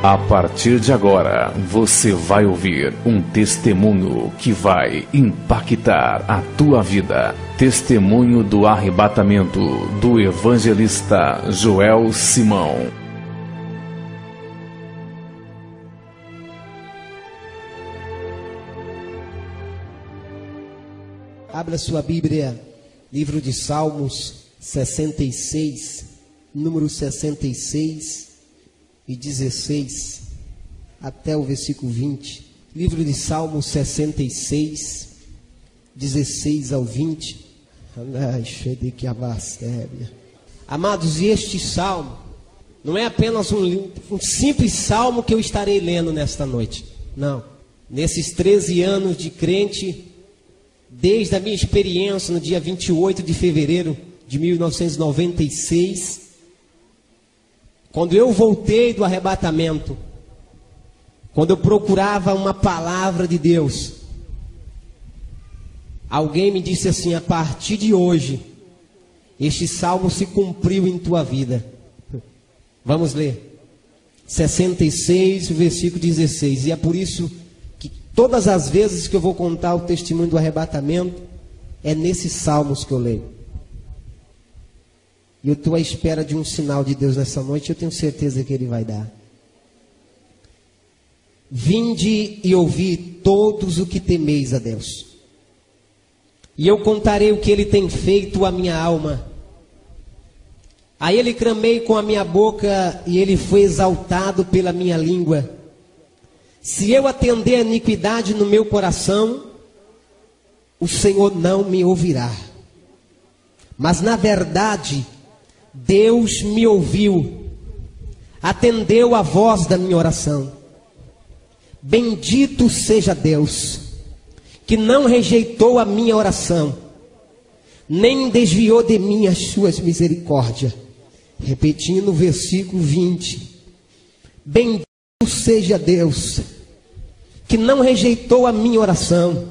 A partir de agora, você vai ouvir um testemunho que vai impactar a tua vida. Testemunho do arrebatamento do evangelista Joel Simão. Abra sua Bíblia, livro de Salmos 66, número 66 e 16, até o versículo 20. Livro de Salmos 66, 16 ao 20. Amados, e este salmo não é apenas um simples salmo que eu estarei lendo nesta noite. Não. Nesses 13 anos de crente, desde a minha experiência no dia 28 de fevereiro de 1996, quando eu voltei do arrebatamento, quando eu procurava uma palavra de Deus, alguém me disse assim: a partir de hoje, este salmo se cumpriu em tua vida. Vamos ler 66, versículo 16. E é por isso que todas as vezes que eu vou contar o testemunho do arrebatamento, é nesses salmos que eu leio. E eu estou à espera de um sinal de Deus nessa noite. Eu tenho certeza que Ele vai dar. Vinde e ouvi todos o que temeis a Deus, e eu contarei o que Ele tem feito à minha alma. A Ele clamei com a minha boca, e Ele foi exaltado pela minha língua. Se eu atender a iniquidade no meu coração, o Senhor não me ouvirá. Mas na verdade, Deus me ouviu, atendeu a voz da minha oração. Bendito seja Deus, que não rejeitou a minha oração, nem desviou de mim as suas misericórdias. Repetindo o versículo 20. Bendito seja Deus, que não rejeitou a minha oração,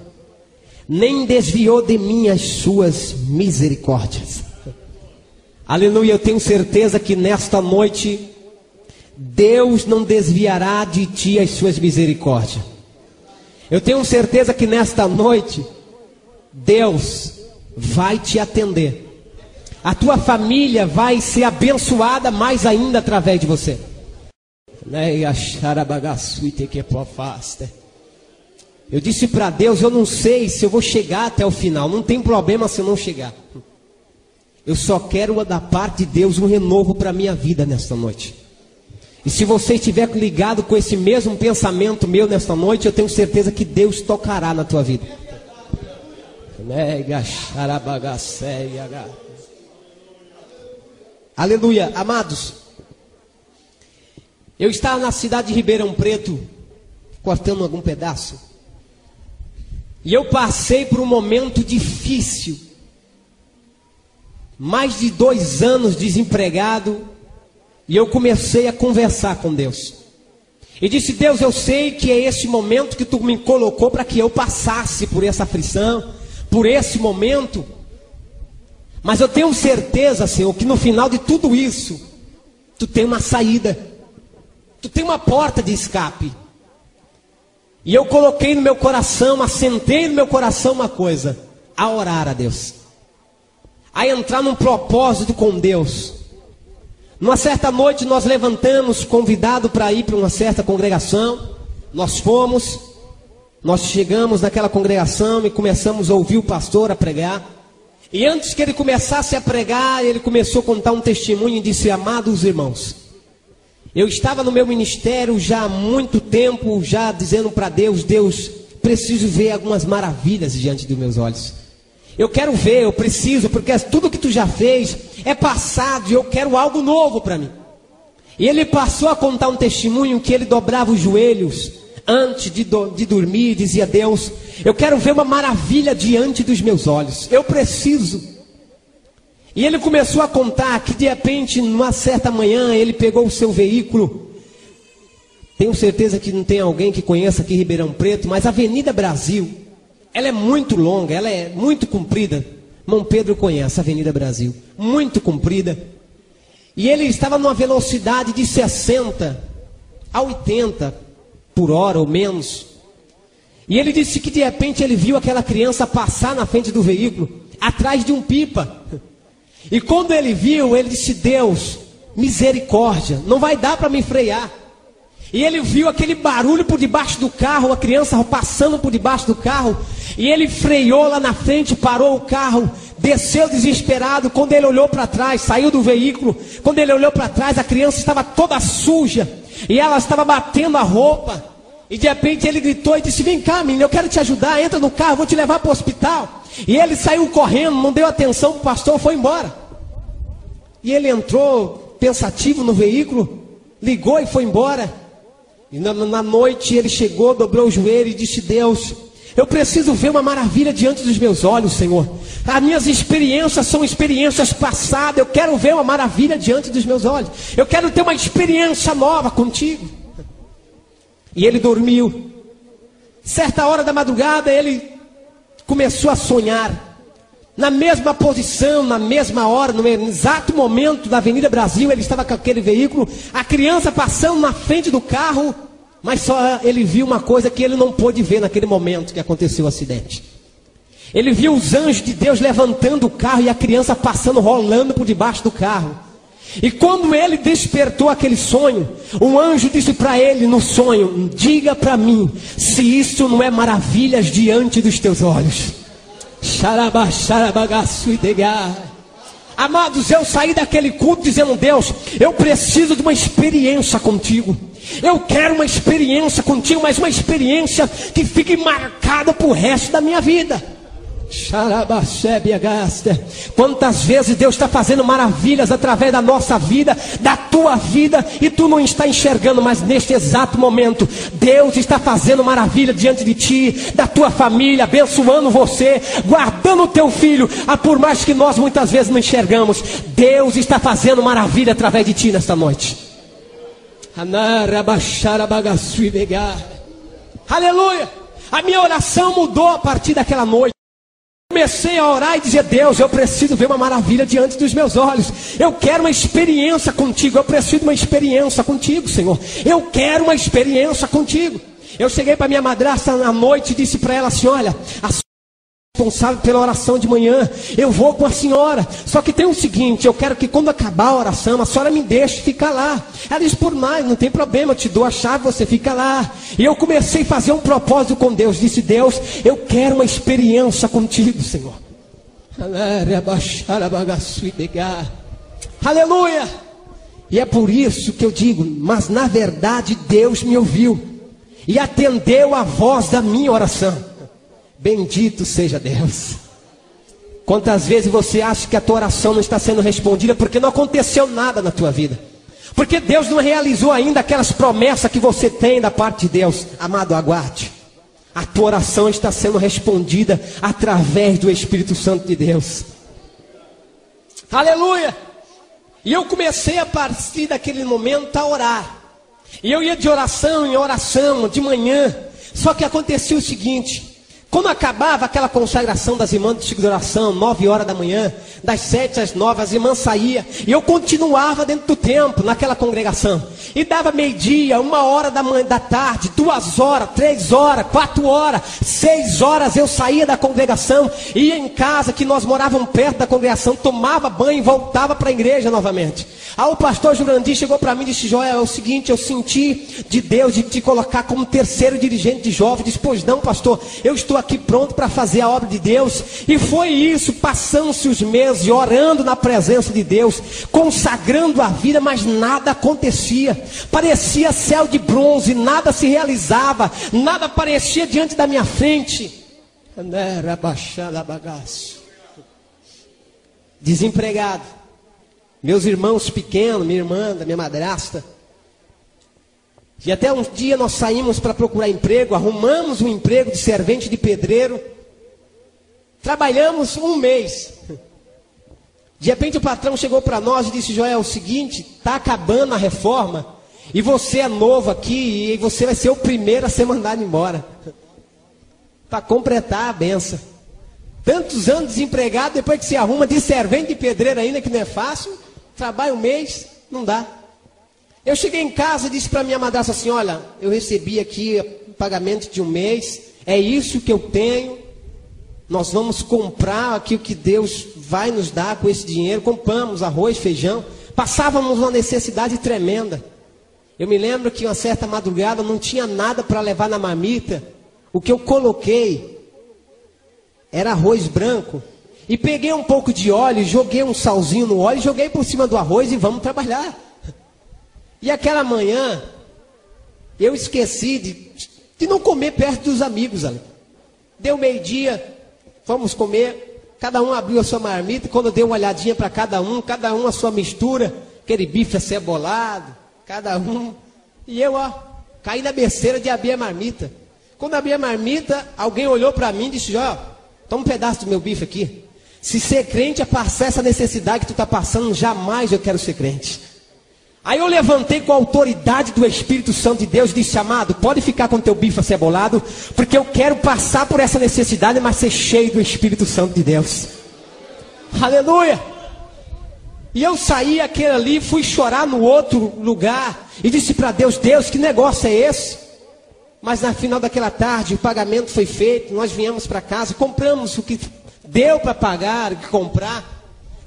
nem desviou de mim as suas misericórdias. Aleluia, eu tenho certeza que nesta noite, Deus não desviará de ti as suas misericórdias. Eu tenho certeza que nesta noite, Deus vai te atender. A tua família vai ser abençoada mais ainda através de você. Eu disse para Deus: eu não sei se eu vou chegar até o final. Não tem problema se eu não chegar. Eu só quero da parte de Deus um renovo para a minha vida nesta noite. E se você estiver ligado com esse mesmo pensamento meu nesta noite, eu tenho certeza que Deus tocará na tua vida. Aleluia, amados. Eu estava na cidade de Ribeirão Preto, cortando algum pedaço, e eu passei por um momento difícil. Mais de 2 anos desempregado, e eu comecei a conversar com Deus. E disse: Deus, eu sei que é esse momento que Tu me colocou para que eu passasse por essa aflição, por esse momento. Mas eu tenho certeza, Senhor, que no final de tudo isso, Tu tem uma saída. Tu tem uma porta de escape. E eu coloquei no meu coração, assentei no meu coração uma coisa: a orar a Deus, a entrar num propósito com Deus. Numa certa noite nós levantamos, convidado para ir para uma certa congregação. Nós fomos, nós chegamos naquela congregação e começamos a ouvir o pastor a pregar. E antes que ele começasse a pregar, ele começou a contar um testemunho e disse: amados irmãos, eu estava no meu ministério já há muito tempo, já dizendo para Deus: Deus, preciso ver algumas maravilhas diante dos meus olhos. Eu quero ver, eu preciso, porque tudo que Tu já fez é passado e eu quero algo novo para mim. E ele passou a contar um testemunho que ele dobrava os joelhos antes de dormir e dizia: Deus, eu quero ver uma maravilha diante dos meus olhos, eu preciso. E ele começou a contar que de repente, numa certa manhã, ele pegou o seu veículo. Tenho certeza que não tem alguém que conheça aqui Ribeirão Preto, mas a Avenida Brasil, ela é muito longa, ela é muito comprida. Irmão Pedro conhece a Avenida Brasil, muito comprida. E ele estava numa velocidade de 60. a 80 por hora ou menos. E ele disse que de repente ele viu aquela criança passar na frente do veículo, atrás de um pipa. E quando ele viu, ele disse: Deus, misericórdia, não vai dar para me frear. E ele viu aquele barulho por debaixo do carro, a criança passando por debaixo do carro. E ele freou lá na frente, parou o carro, desceu desesperado. Quando ele olhou para trás, saiu do veículo. Quando ele olhou para trás, a criança estava toda suja. E ela estava batendo a roupa. E de repente ele gritou e disse: vem cá, menina, eu quero te ajudar, entra no carro, vou te levar para o hospital. E ele saiu correndo, não deu atenção para o pastor, foi embora. E ele entrou pensativo no veículo, ligou e foi embora. E na noite ele chegou, dobrou o joelho e disse: Deus, eu preciso ver uma maravilha diante dos meus olhos, Senhor. As minhas experiências são experiências passadas. Eu quero ver uma maravilha diante dos meus olhos. Eu quero ter uma experiência nova contigo. E ele dormiu. Certa hora da madrugada ele começou a sonhar. Na mesma posição, na mesma hora, no exato momento da Avenida Brasil, ele estava com aquele veículo, a criança passando na frente do carro, mas só ele viu uma coisa que ele não pôde ver naquele momento que aconteceu o acidente. Ele viu os anjos de Deus levantando o carro e a criança passando, rolando por debaixo do carro. E quando ele despertou aquele sonho, um anjo disse para ele no sonho: diga para mim se isso não é maravilhas diante dos teus olhos. Amados, eu saí daquele culto dizendo: Deus, eu preciso de uma experiência contigo. Eu quero uma experiência contigo, mas uma experiência que fique marcada pro resto da minha vida. Quantas vezes Deus está fazendo maravilhas através da nossa vida, da tua vida, e tu não está enxergando, mas neste exato momento Deus está fazendo maravilha diante de ti, da tua família, abençoando você, guardando o teu filho. Por mais que nós muitas vezes não enxergamos, Deus está fazendo maravilha através de ti nesta noite. Aleluia! A minha oração mudou a partir daquela noite. Comecei a orar e dizer: Deus, eu preciso ver uma maravilha diante dos meus olhos. Eu quero uma experiência contigo. Eu preciso de uma experiência contigo, Senhor. Eu quero uma experiência contigo. Eu cheguei para minha madrasta na noite e disse para ela assim: olha, a senhora é responsável pela oração de manhã, eu vou com a senhora. Só que tem o seguinte: eu quero que quando acabar a oração, a senhora me deixe ficar lá. Ela disse: por mais, não tem problema, eu te dou a chave, você fica lá. E eu comecei a fazer um propósito com Deus. Disse: Deus, eu quero uma experiência contigo, Senhor. Aleluia! E é por isso que eu digo: mas na verdade Deus me ouviu e atendeu a voz da minha oração. Bendito seja Deus. Quantas vezes você acha que a tua oração não está sendo respondida porque não aconteceu nada na tua vida, porque Deus não realizou ainda aquelas promessas que você tem da parte de Deus? Amado, aguarde. A tua oração está sendo respondida através do Espírito Santo de Deus. Aleluia! E eu comecei a partir daquele momento a orar. E eu ia de oração em oração, de manhã. Só que acontecia o seguinte: quando acabava aquela consagração das irmãs do ciclo de oração, 9 horas da manhã, das 7 às 9, as irmãs saíam, e eu continuava dentro do templo, naquela congregação, e dava meio-dia, 1 hora da tarde, 2 horas, 3 horas, 4 horas, 6 horas, eu saía da congregação, ia em casa, que nós morávamos perto da congregação, tomava banho e voltava para a igreja novamente. Aí o pastor Jurandir chegou para mim e disse: Joel, é o seguinte, eu senti de Deus de te colocar como terceiro dirigente de jovens. Disse: pois não, pastor, eu estou aqui pronto para fazer a obra de Deus. E foi isso, passando-se os meses, orando na presença de Deus, consagrando a vida, mas nada acontecia. Parecia céu de bronze, nada se realizava, nada aparecia diante da minha frente. Desempregado, meus irmãos pequenos, minha irmã, da minha madrasta. E até um dia nós saímos para procurar emprego, arrumamos um emprego de servente de pedreiro, trabalhamos 1 mês. De repente o patrão chegou para nós e disse: Joel, é o seguinte, está acabando a reforma, e você é novo aqui, e você vai ser o primeiro a ser mandado embora, para completar a benção. Tantos anos desempregado, depois que se arruma de servente de pedreiro ainda, que não é fácil, trabalha 1 mês, não dá. Eu cheguei em casa e disse para minha madrasta assim, olha, eu recebi aqui o pagamento de um mês, é isso que eu tenho, nós vamos comprar aqui o que Deus vai nos dar com esse dinheiro, compramos arroz, feijão, passávamos uma necessidade tremenda. Eu me lembro que uma certa madrugada não tinha nada para levar na marmita, o que eu coloquei era arroz branco, e peguei um pouco de óleo, joguei um salzinho no óleo, joguei por cima do arroz e vamos trabalhar. E aquela manhã, eu esqueci de não comer perto dos amigos ali. Deu meio-dia, fomos comer, cada um abriu a sua marmita, e quando eu dei uma olhadinha para cada um a sua mistura, aquele bife acebolado, cada um, e eu, caí na besteira de abrir a marmita. Quando abri a marmita, alguém olhou para mim e disse, toma um pedaço do meu bife aqui. Se ser crente é passar essa necessidade que tu está passando, jamais eu quero ser crente. Aí eu levantei com a autoridade do Espírito Santo de Deus e disse, amado, pode ficar com teu bife acebolado, porque eu quero passar por essa necessidade, mas ser cheio do Espírito Santo de Deus. Aleluia! E eu saí aquele ali, fui chorar no outro lugar, e disse para Deus, Deus, que negócio é esse? Mas no final daquela tarde, o pagamento foi feito, nós viemos para casa, compramos o que deu para pagar, o que comprar,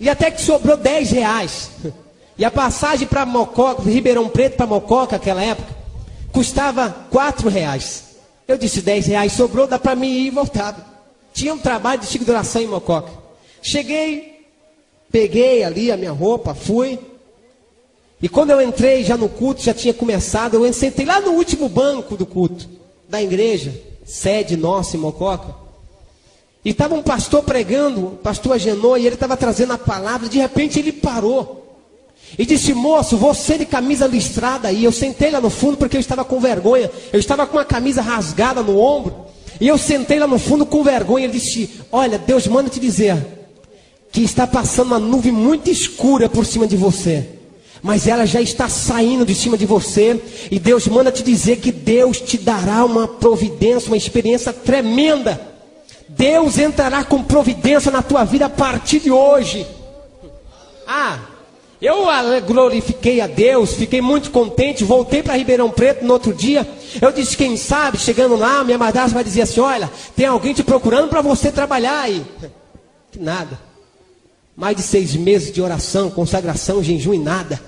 e até que sobrou R$10. E a passagem para Mococa, Ribeirão Preto para Mococa, naquela época, custava R$4. Eu disse, R$10 sobrou, dá para mim ir e voltar. Tinha um trabalho de ciclo de oração em Mococa. Cheguei, peguei ali a minha roupa, fui. E quando eu entrei já no culto, já tinha começado, eu sentei lá no último banco do culto, da igreja, sede nossa em Mococa. E estava um pastor pregando, o pastor Agenor, e ele estava trazendo a palavra, de repente ele parou. E disse, moço, você de camisa listrada aí. Eu sentei lá no fundo porque eu estava com vergonha. Eu estava com uma camisa rasgada no ombro. E eu sentei lá no fundo com vergonha. Ele disse, olha, Deus manda te dizer que está passando uma nuvem muito escura por cima de você. Mas ela já está saindo de cima de você. E Deus manda te dizer que Deus te dará uma providência, uma experiência tremenda. Deus entrará com providência na tua vida a partir de hoje. Eu glorifiquei a Deus, fiquei muito contente, voltei para Ribeirão Preto no outro dia. Eu disse, quem sabe, chegando lá, minha madrasta vai dizer assim, olha, tem alguém te procurando para você trabalhar aí. Que nada. Mais de 6 meses de oração, consagração, jejum e nada.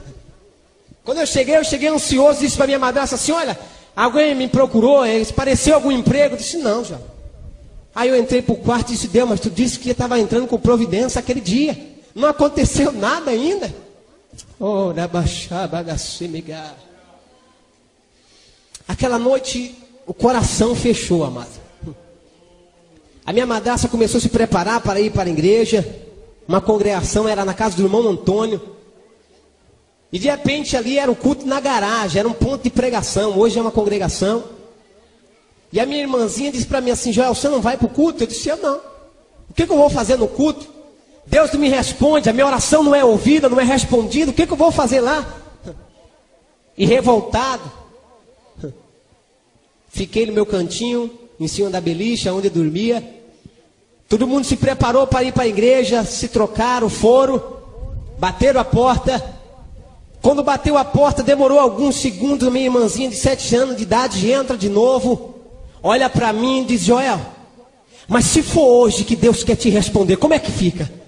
Quando eu cheguei ansioso, disse para minha madrasta assim, olha, alguém me procurou, pareceu algum emprego? Eu disse, não, já. Aí eu entrei para o quarto e disse, Deus, mas tu disse que estava entrando com providência aquele dia. Não aconteceu nada ainda. Aquela noite o coração fechou, amado. A minha madrasta começou a se preparar para ir para a igreja. Uma congregação, era na casa do irmão Antônio. E de repente ali era o culto na garagem, era um ponto de pregação. Hoje é uma congregação. E a minha irmãzinha disse para mim assim, Joel, você não vai para o culto? Eu disse, eu não. O que eu vou fazer no culto? Deus não me responde, a minha oração não é ouvida, não é respondida, o que eu vou fazer lá? E revoltado, fiquei no meu cantinho, em cima da beliche, onde eu dormia. Todo mundo se preparou para ir para a igreja, se trocaram, foram, bateram a porta. Quando bateu a porta, demorou alguns segundos, minha irmãzinha de 7 anos de idade entra de novo, olha para mim e diz, Joel, mas se for hoje que Deus quer te responder, como é que fica?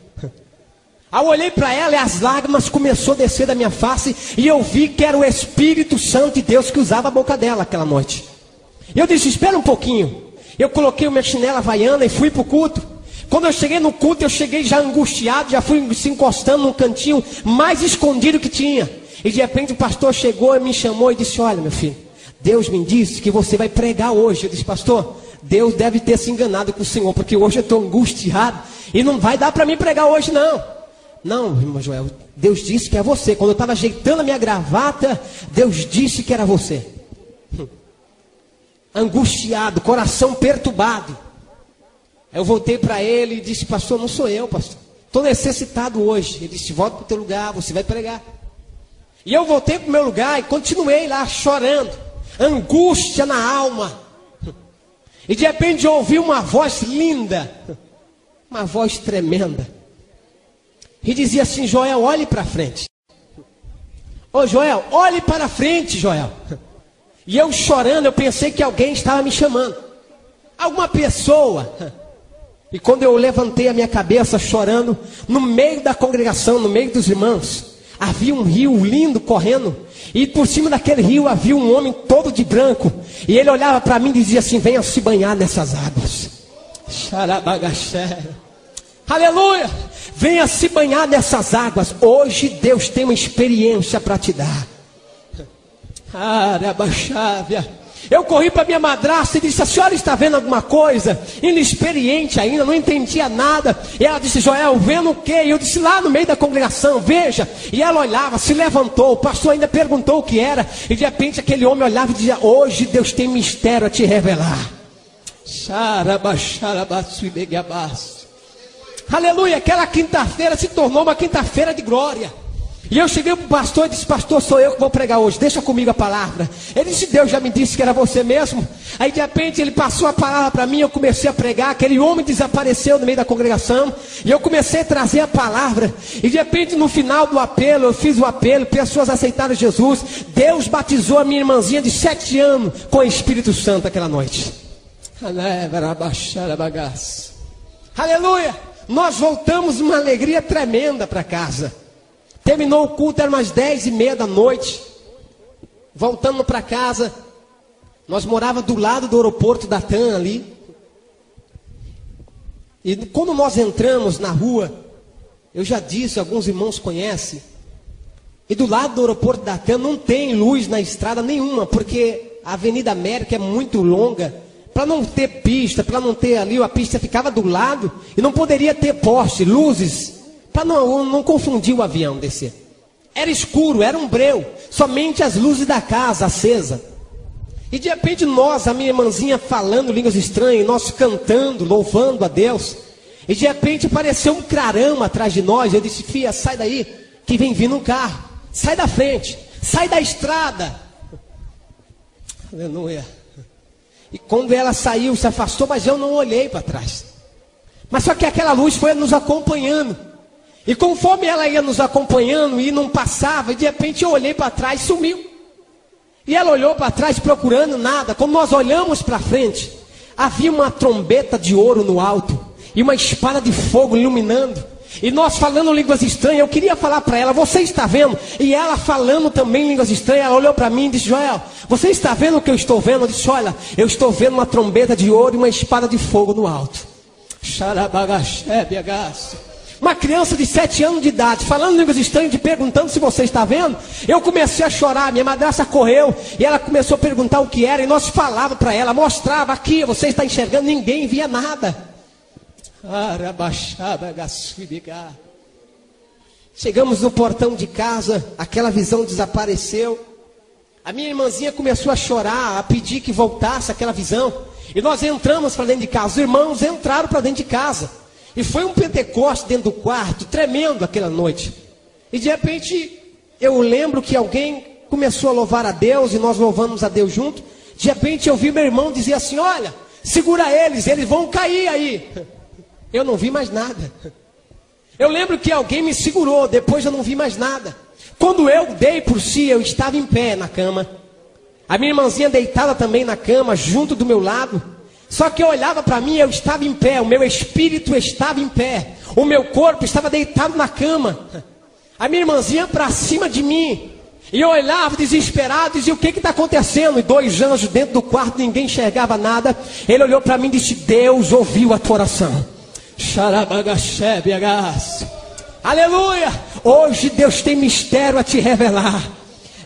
Aí eu olhei para ela e as lágrimas começaram a descer da minha face. E eu vi que era o Espírito Santo de Deus que usava a boca dela aquela noite. E eu disse, espera um pouquinho. Eu coloquei uma chinela havaiana e fui para o culto. Quando eu cheguei no culto, eu cheguei já angustiado. Já fui se encostando num cantinho mais escondido que tinha. E de repente o pastor chegou e me chamou e disse, olha meu filho, Deus me disse que você vai pregar hoje. Eu disse, pastor, Deus deve ter se enganado com o senhor, porque hoje eu estou angustiado. E não vai dar para mim pregar hoje não. Não, irmão Joel, Deus disse que é você. Quando eu estava ajeitando a minha gravata, Deus disse que era você. Angustiado, coração perturbado. Eu voltei para ele e disse, pastor, não sou eu, pastor. Estou necessitado hoje. Ele disse, volta para o teu lugar, você vai pregar. E eu voltei para o meu lugar e continuei lá chorando. Angústia na alma. E de repente eu ouvi uma voz linda. Uma voz tremenda. E dizia assim, Joel, olhe para frente. Ô Joel, olhe para frente, Joel. E eu chorando, eu pensei que alguém estava me chamando. Alguma pessoa. E quando eu levantei a minha cabeça chorando, no meio da congregação, no meio dos irmãos, havia um rio lindo correndo. E por cima daquele rio havia um homem todo de branco. E ele olhava para mim e dizia assim: venha se banhar nessas águas. Xarabagaxé. Aleluia! Venha se banhar nessas águas. Hoje Deus tem uma experiência para te dar. Arabaxávia. Eu corri para minha madrasta e disse: a senhora está vendo alguma coisa? Inexperiente ainda, não entendia nada. E ela disse: Joel, vendo o quê? E eu disse: lá no meio da congregação, veja. E ela olhava, se levantou, o pastor ainda perguntou o que era. E de repente aquele homem olhava e dizia: hoje Deus tem mistério a te revelar. Aleluia, aquela quinta-feira se tornou uma quinta-feira de glória. E eu cheguei para o pastor e disse: pastor, sou eu que vou pregar hoje, deixa comigo a palavra. Ele disse: Deus já me disse que era você mesmo. Aí de repente ele passou a palavra para mim, eu comecei a pregar. Aquele homem desapareceu no meio da congregação, e eu comecei a trazer a palavra. E de repente no final do apelo, eu fiz o apelo, pessoas aceitaram Jesus. Deus batizou a minha irmãzinha de 7 anos com o Espírito Santo aquela noite. Aleluia. Nós voltamos uma alegria tremenda para casa. Terminou o culto, era umas 10h30 da noite. Voltando para casa. Nós morávamos do lado do aeroporto da TAM ali. E quando nós entramos na rua, eu já disse, alguns irmãos conhecem. E do lado do aeroporto da TAM não tem luz na estrada nenhuma, porque a Avenida América é muito longa. Para não ter pista, para não ter ali, a pista ficava do lado. E não poderia ter poste, luzes, para não confundir o avião descer. Era escuro, era um breu, somente as luzes da casa acesa. E de repente nós, a minha irmãzinha falando línguas estranhas, nós cantando, louvando a Deus. E de repente apareceu um clarão atrás de nós. Eu disse: filha, sai daí, que vem vindo um carro. Sai da frente, sai da estrada. Aleluia. E quando ela saiu, se afastou, mas eu não olhei para trás. Mas só que aquela luz foi nos acompanhando. E conforme ela ia nos acompanhando e não passava, e de repente eu olhei para trás e sumiu. E ela olhou para trás procurando nada. Quando nós olhamos para frente, havia uma trombeta de ouro no alto e uma espada de fogo iluminando. E nós falando línguas estranhas, eu queria falar para ela: você está vendo? E ela falando também línguas estranhas, ela olhou para mim e disse: Joel, você está vendo o que eu estou vendo? Eu disse: olha, eu estou vendo uma trombeta de ouro e uma espada de fogo no alto. Uma criança de 7 anos de idade, falando línguas estranhas, te perguntando se você está vendo. Eu comecei a chorar, minha madrasta correu, e ela começou a perguntar o que era, e nós falávamos para ela, mostrava aqui, você está enxergando, ninguém via nada. Chegamos no portão de casa, aquela visão desapareceu. A minha irmãzinha começou a chorar, a pedir que voltasse aquela visão. E nós entramos para dentro de casa, os irmãos entraram para dentro de casa. E foi um Pentecoste dentro do quarto, tremendo aquela noite. E de repente, eu lembro que alguém começou a louvar a Deus, e nós louvamos a Deus junto. De repente eu vi meu irmão dizer assim: olha, segura eles vão cair aí. Eu não vi mais nada. Eu lembro que alguém me segurou, depois eu não vi mais nada. Quando eu dei por si, eu estava em pé na cama. A minha irmãzinha deitada também na cama, junto do meu lado. Só que eu olhava para mim, eu estava em pé, o meu espírito estava em pé. O meu corpo estava deitado na cama. A minha irmãzinha para cima de mim. E eu olhava desesperado, dizia: o que está acontecendo? E 2 anjos dentro do quarto, ninguém enxergava nada. Ele olhou para mim e disse: Deus ouviu a tua oração. Aleluia! Hoje Deus tem mistério a te revelar.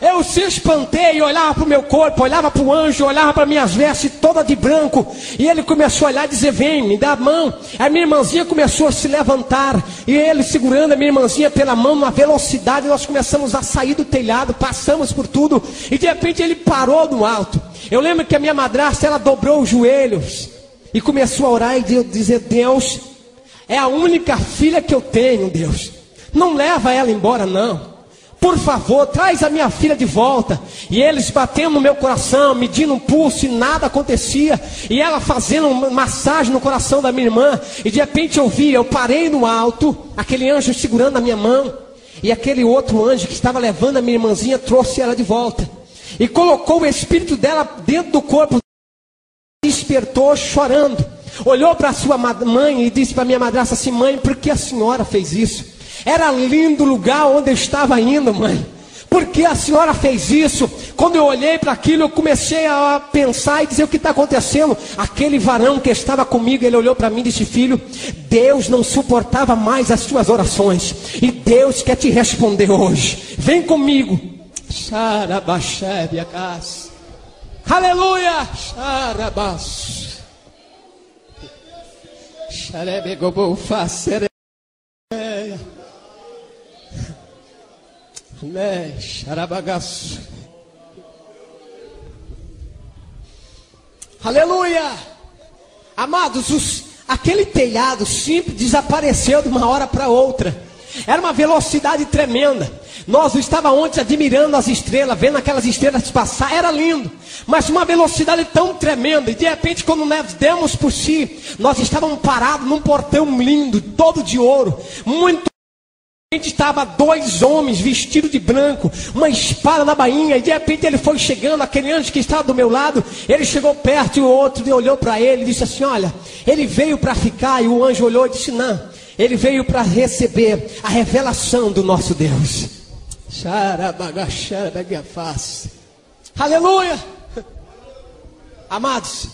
Eu se espantei, olhava para o meu corpo, olhava para o anjo, olhava para minhas vestes toda de branco. E ele começou a olhar e dizer: vem, me dá a mão. A minha irmãzinha começou a se levantar. E ele segurando a minha irmãzinha pela mão, numa velocidade, nós começamos a sair do telhado, passamos por tudo. E de repente ele parou no alto. Eu lembro que a minha madrasta, ela dobrou os joelhos e começou a orar e dizer: Deus, é a única filha que eu tenho, Deus. Não leva ela embora, não. Por favor, traz a minha filha de volta. E eles batendo no meu coração, medindo um pulso, e nada acontecia. E ela fazendo uma massagem no coração da minha irmã. E de repente eu parei no alto, aquele anjo segurando a minha mão. E aquele outro anjo que estava levando a minha irmãzinha trouxe ela de volta. E colocou o espírito dela dentro do corpo. Despertou chorando. Olhou para sua mãe e disse para minha madrasta assim: mãe, por que a senhora fez isso? Era lindo o lugar onde eu estava indo, mãe. Por que a senhora fez isso? Quando eu olhei para aquilo, eu comecei a pensar e dizer: o que está acontecendo? Aquele varão que estava comigo, ele olhou para mim e disse: filho, Deus não suportava mais as suas orações, e Deus quer te responder hoje. Vem comigo. Aleluia. Aleluia. Amados, aquele telhado simples desapareceu de uma hora para outra. Era uma velocidade tremenda. Nós estávamos ontem admirando as estrelas, vendo aquelas estrelas passar, era lindo. Mas uma velocidade tão tremenda. E de repente, quando nós demos por si, nós estávamos parados num portão lindo, todo de ouro, muito. Estava dois homens vestidos de branco, uma espada na bainha, e de repente ele foi chegando, aquele anjo que estava do meu lado, ele chegou perto e o outro olhou para ele e disse assim: olha, ele veio para ficar. E o anjo olhou e disse: não, ele veio para receber a revelação do nosso Deus. Aleluia. Amados,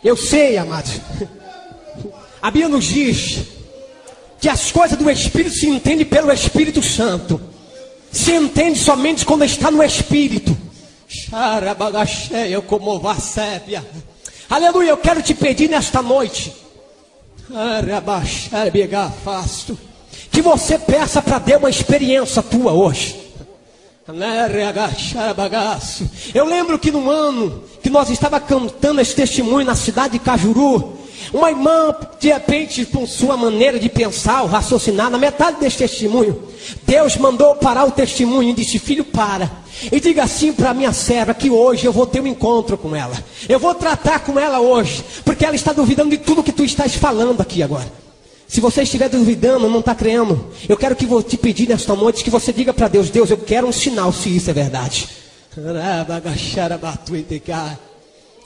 eu sei, amados, a Bíblia nos diz que as coisas do Espírito se entendem pelo Espírito Santo. Se entende somente quando está no Espírito. Aleluia, eu quero te pedir nesta noite que você peça para Deus uma experiência tua hoje. Eu lembro que no ano que nós estávamos cantando esse testemunho na cidade de Cajuru, uma irmã, de repente, com sua maneira de pensar, ou raciocinar, na metade desse testemunho, Deus mandou parar o testemunho e disse: filho, para e diga assim para a minha serva que hoje eu vou ter um encontro com ela. Eu vou tratar com ela hoje, porque ela está duvidando de tudo que tu estás falando aqui agora. Se você estiver duvidando, não está crendo, eu quero que vou te pedir nesta noite que você diga para Deus: Deus, eu quero um sinal se isso é verdade.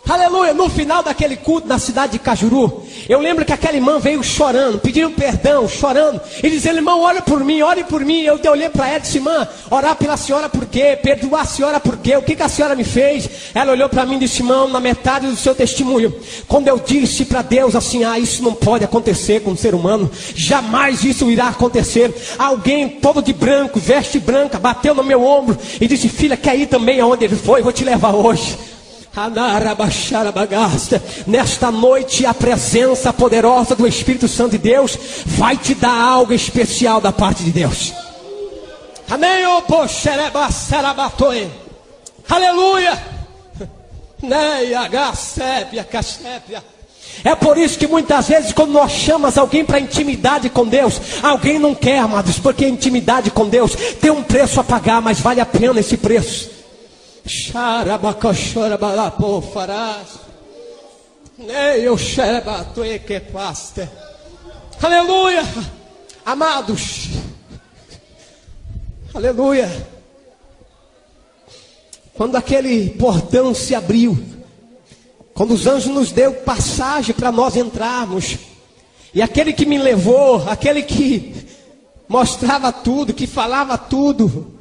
Aleluia. No final daquele culto na cidade de Cajuru, eu lembro que aquela irmã veio chorando, pedindo perdão, chorando, e dizendo: irmão, ore por mim, ore por mim. Eu olhei para ela e disse: irmã, orar pela senhora por quê? Perdoar a senhora por quê? O que a senhora me fez? Ela olhou para mim e disse: irmão, na metade do seu testemunho, quando eu disse para Deus assim: isso não pode acontecer com um ser humano, jamais isso irá acontecer. Alguém todo de branco, veste branca, bateu no meu ombro e disse: filha, quer ir também aonde ele foi? Eu vou te levar hoje. Nesta noite a presença poderosa do Espírito Santo de Deus vai te dar algo especial da parte de Deus. Amém. Aleluia. É por isso que muitas vezes quando nós chamamos alguém para intimidade com Deus, alguém não quer, amados, porque a intimidade com Deus tem um preço a pagar, mas vale a pena esse preço. Aleluia. Amados, aleluia. Quando aquele portão se abriu, quando os anjos nos deu passagem para nós entrarmos, e aquele que me levou, aquele que mostrava tudo, que falava tudo,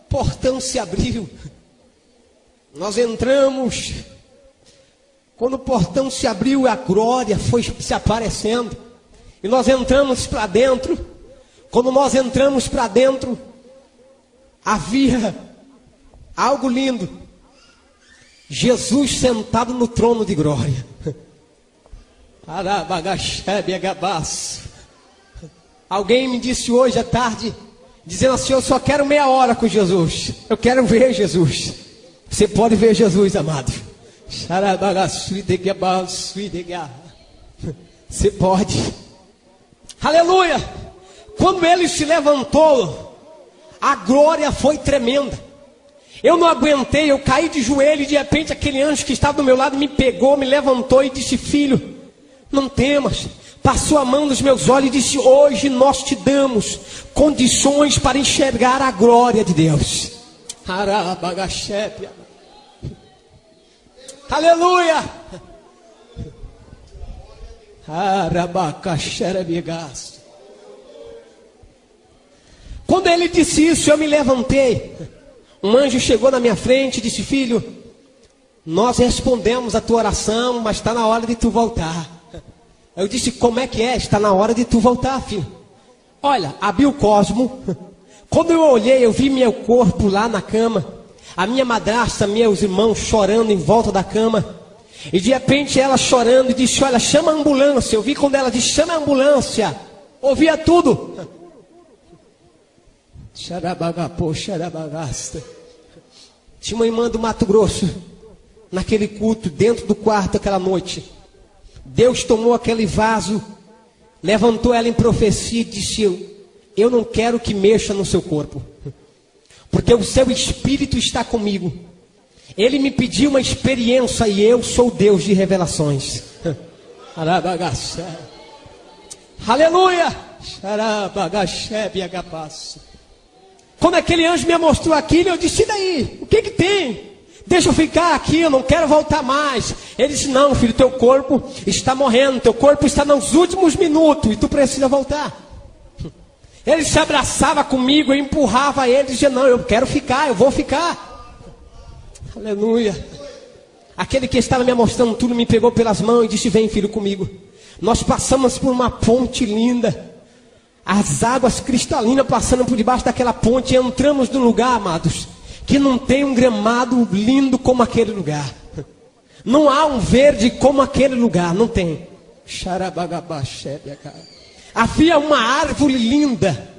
portão se abriu. Nós entramos. Quando o portão se abriu, a glória foi se aparecendo. E nós entramos para dentro. Quando nós entramos para dentro, havia algo lindo. Jesus sentado no trono de glória. Alguém me disse hoje à tarde, dizendo assim: eu só quero meia hora com Jesus. Eu quero ver Jesus. Você pode ver Jesus, amado. Você pode. Aleluia. Quando ele se levantou, a glória foi tremenda. Eu não aguentei, eu caí de joelho e de repente aquele anjo que estava do meu lado me pegou, me levantou e disse: filho, não temas. Passou a mão nos meus olhos e disse: hoje nós te damos condições para enxergar a glória de Deus. Aleluia. Quando ele disse isso, eu me levantei. Um anjo chegou na minha frente e disse: filho, nós respondemos a tua oração, mas está na hora de tu voltar. Eu disse: como é que é? Está na hora de tu voltar, filho. Olha, abri o cosmo. Quando eu olhei, eu vi meu corpo lá na cama. A minha madrasta, meus irmãos chorando em volta da cama. E de repente ela chorando e disse: olha, chama a ambulância. Eu vi quando ela disse: chama a ambulância. Ouvia tudo. Xarabagapô, xarabagasta. Tinha uma irmã do Mato Grosso, naquele culto, dentro do quarto aquela noite. Deus tomou aquele vaso, levantou ela em profecia e disse: eu não quero que mexa no seu corpo, porque o seu espírito está comigo. Ele me pediu uma experiência e eu sou Deus de revelações. Aleluia. Quando aquele anjo me mostrou aquilo, eu disse: e daí? O que tem? Deixa eu ficar aqui, eu não quero voltar mais. Ele disse: não, filho, teu corpo está morrendo, teu corpo está nos últimos minutos e tu precisa voltar. Ele se abraçava comigo, eu empurrava ele e dizia: não, eu quero ficar, eu vou ficar. Aleluia. Aquele que estava me mostrando tudo me pegou pelas mãos e disse: vem, filho, comigo. Nós passamos por uma ponte linda, as águas cristalinas passando por debaixo daquela ponte, e entramos num lugar, amados, que não tem um gramado lindo como aquele lugar. Não há um verde como aquele lugar, não tem. Havia uma árvore linda.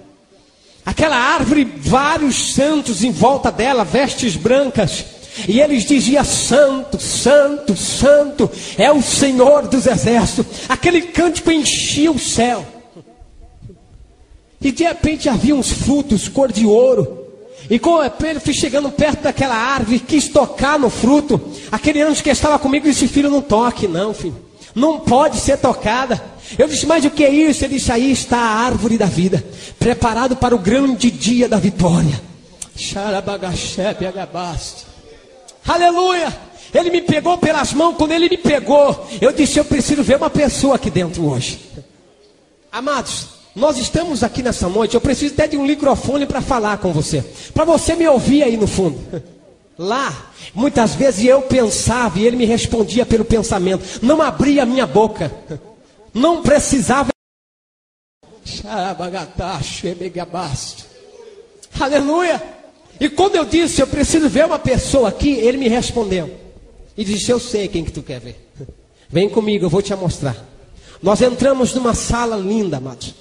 Aquela árvore, vários santos em volta dela, vestes brancas. E eles diziam: santo, santo, santo é o Senhor dos exércitos. Aquele cântico enchia o céu. E de repente havia uns frutos cor de ouro. E quando ele foi chegando perto daquela árvore, quis tocar no fruto. Aquele anjo que estava comigo disse: filho, não toque não, filho. Não pode ser tocada. Eu disse: mas o que é isso? Ele disse: aí está a árvore da vida, preparado para o grande dia da vitória. Aleluia. Ele me pegou pelas mãos. Quando ele me pegou, eu disse: eu preciso ver uma pessoa aqui dentro hoje. Amados, nós estamos aqui nessa noite. Eu preciso até de um microfone para falar com você, para você me ouvir aí no fundo. Lá, muitas vezes eu pensava e ele me respondia pelo pensamento. Não abria a minha boca. Não precisava. Aleluia. E quando eu disse: eu preciso ver uma pessoa aqui, ele me respondeu e disse: eu sei quem que tu quer ver. Vem comigo, eu vou te mostrar. Nós entramos numa sala linda, amados.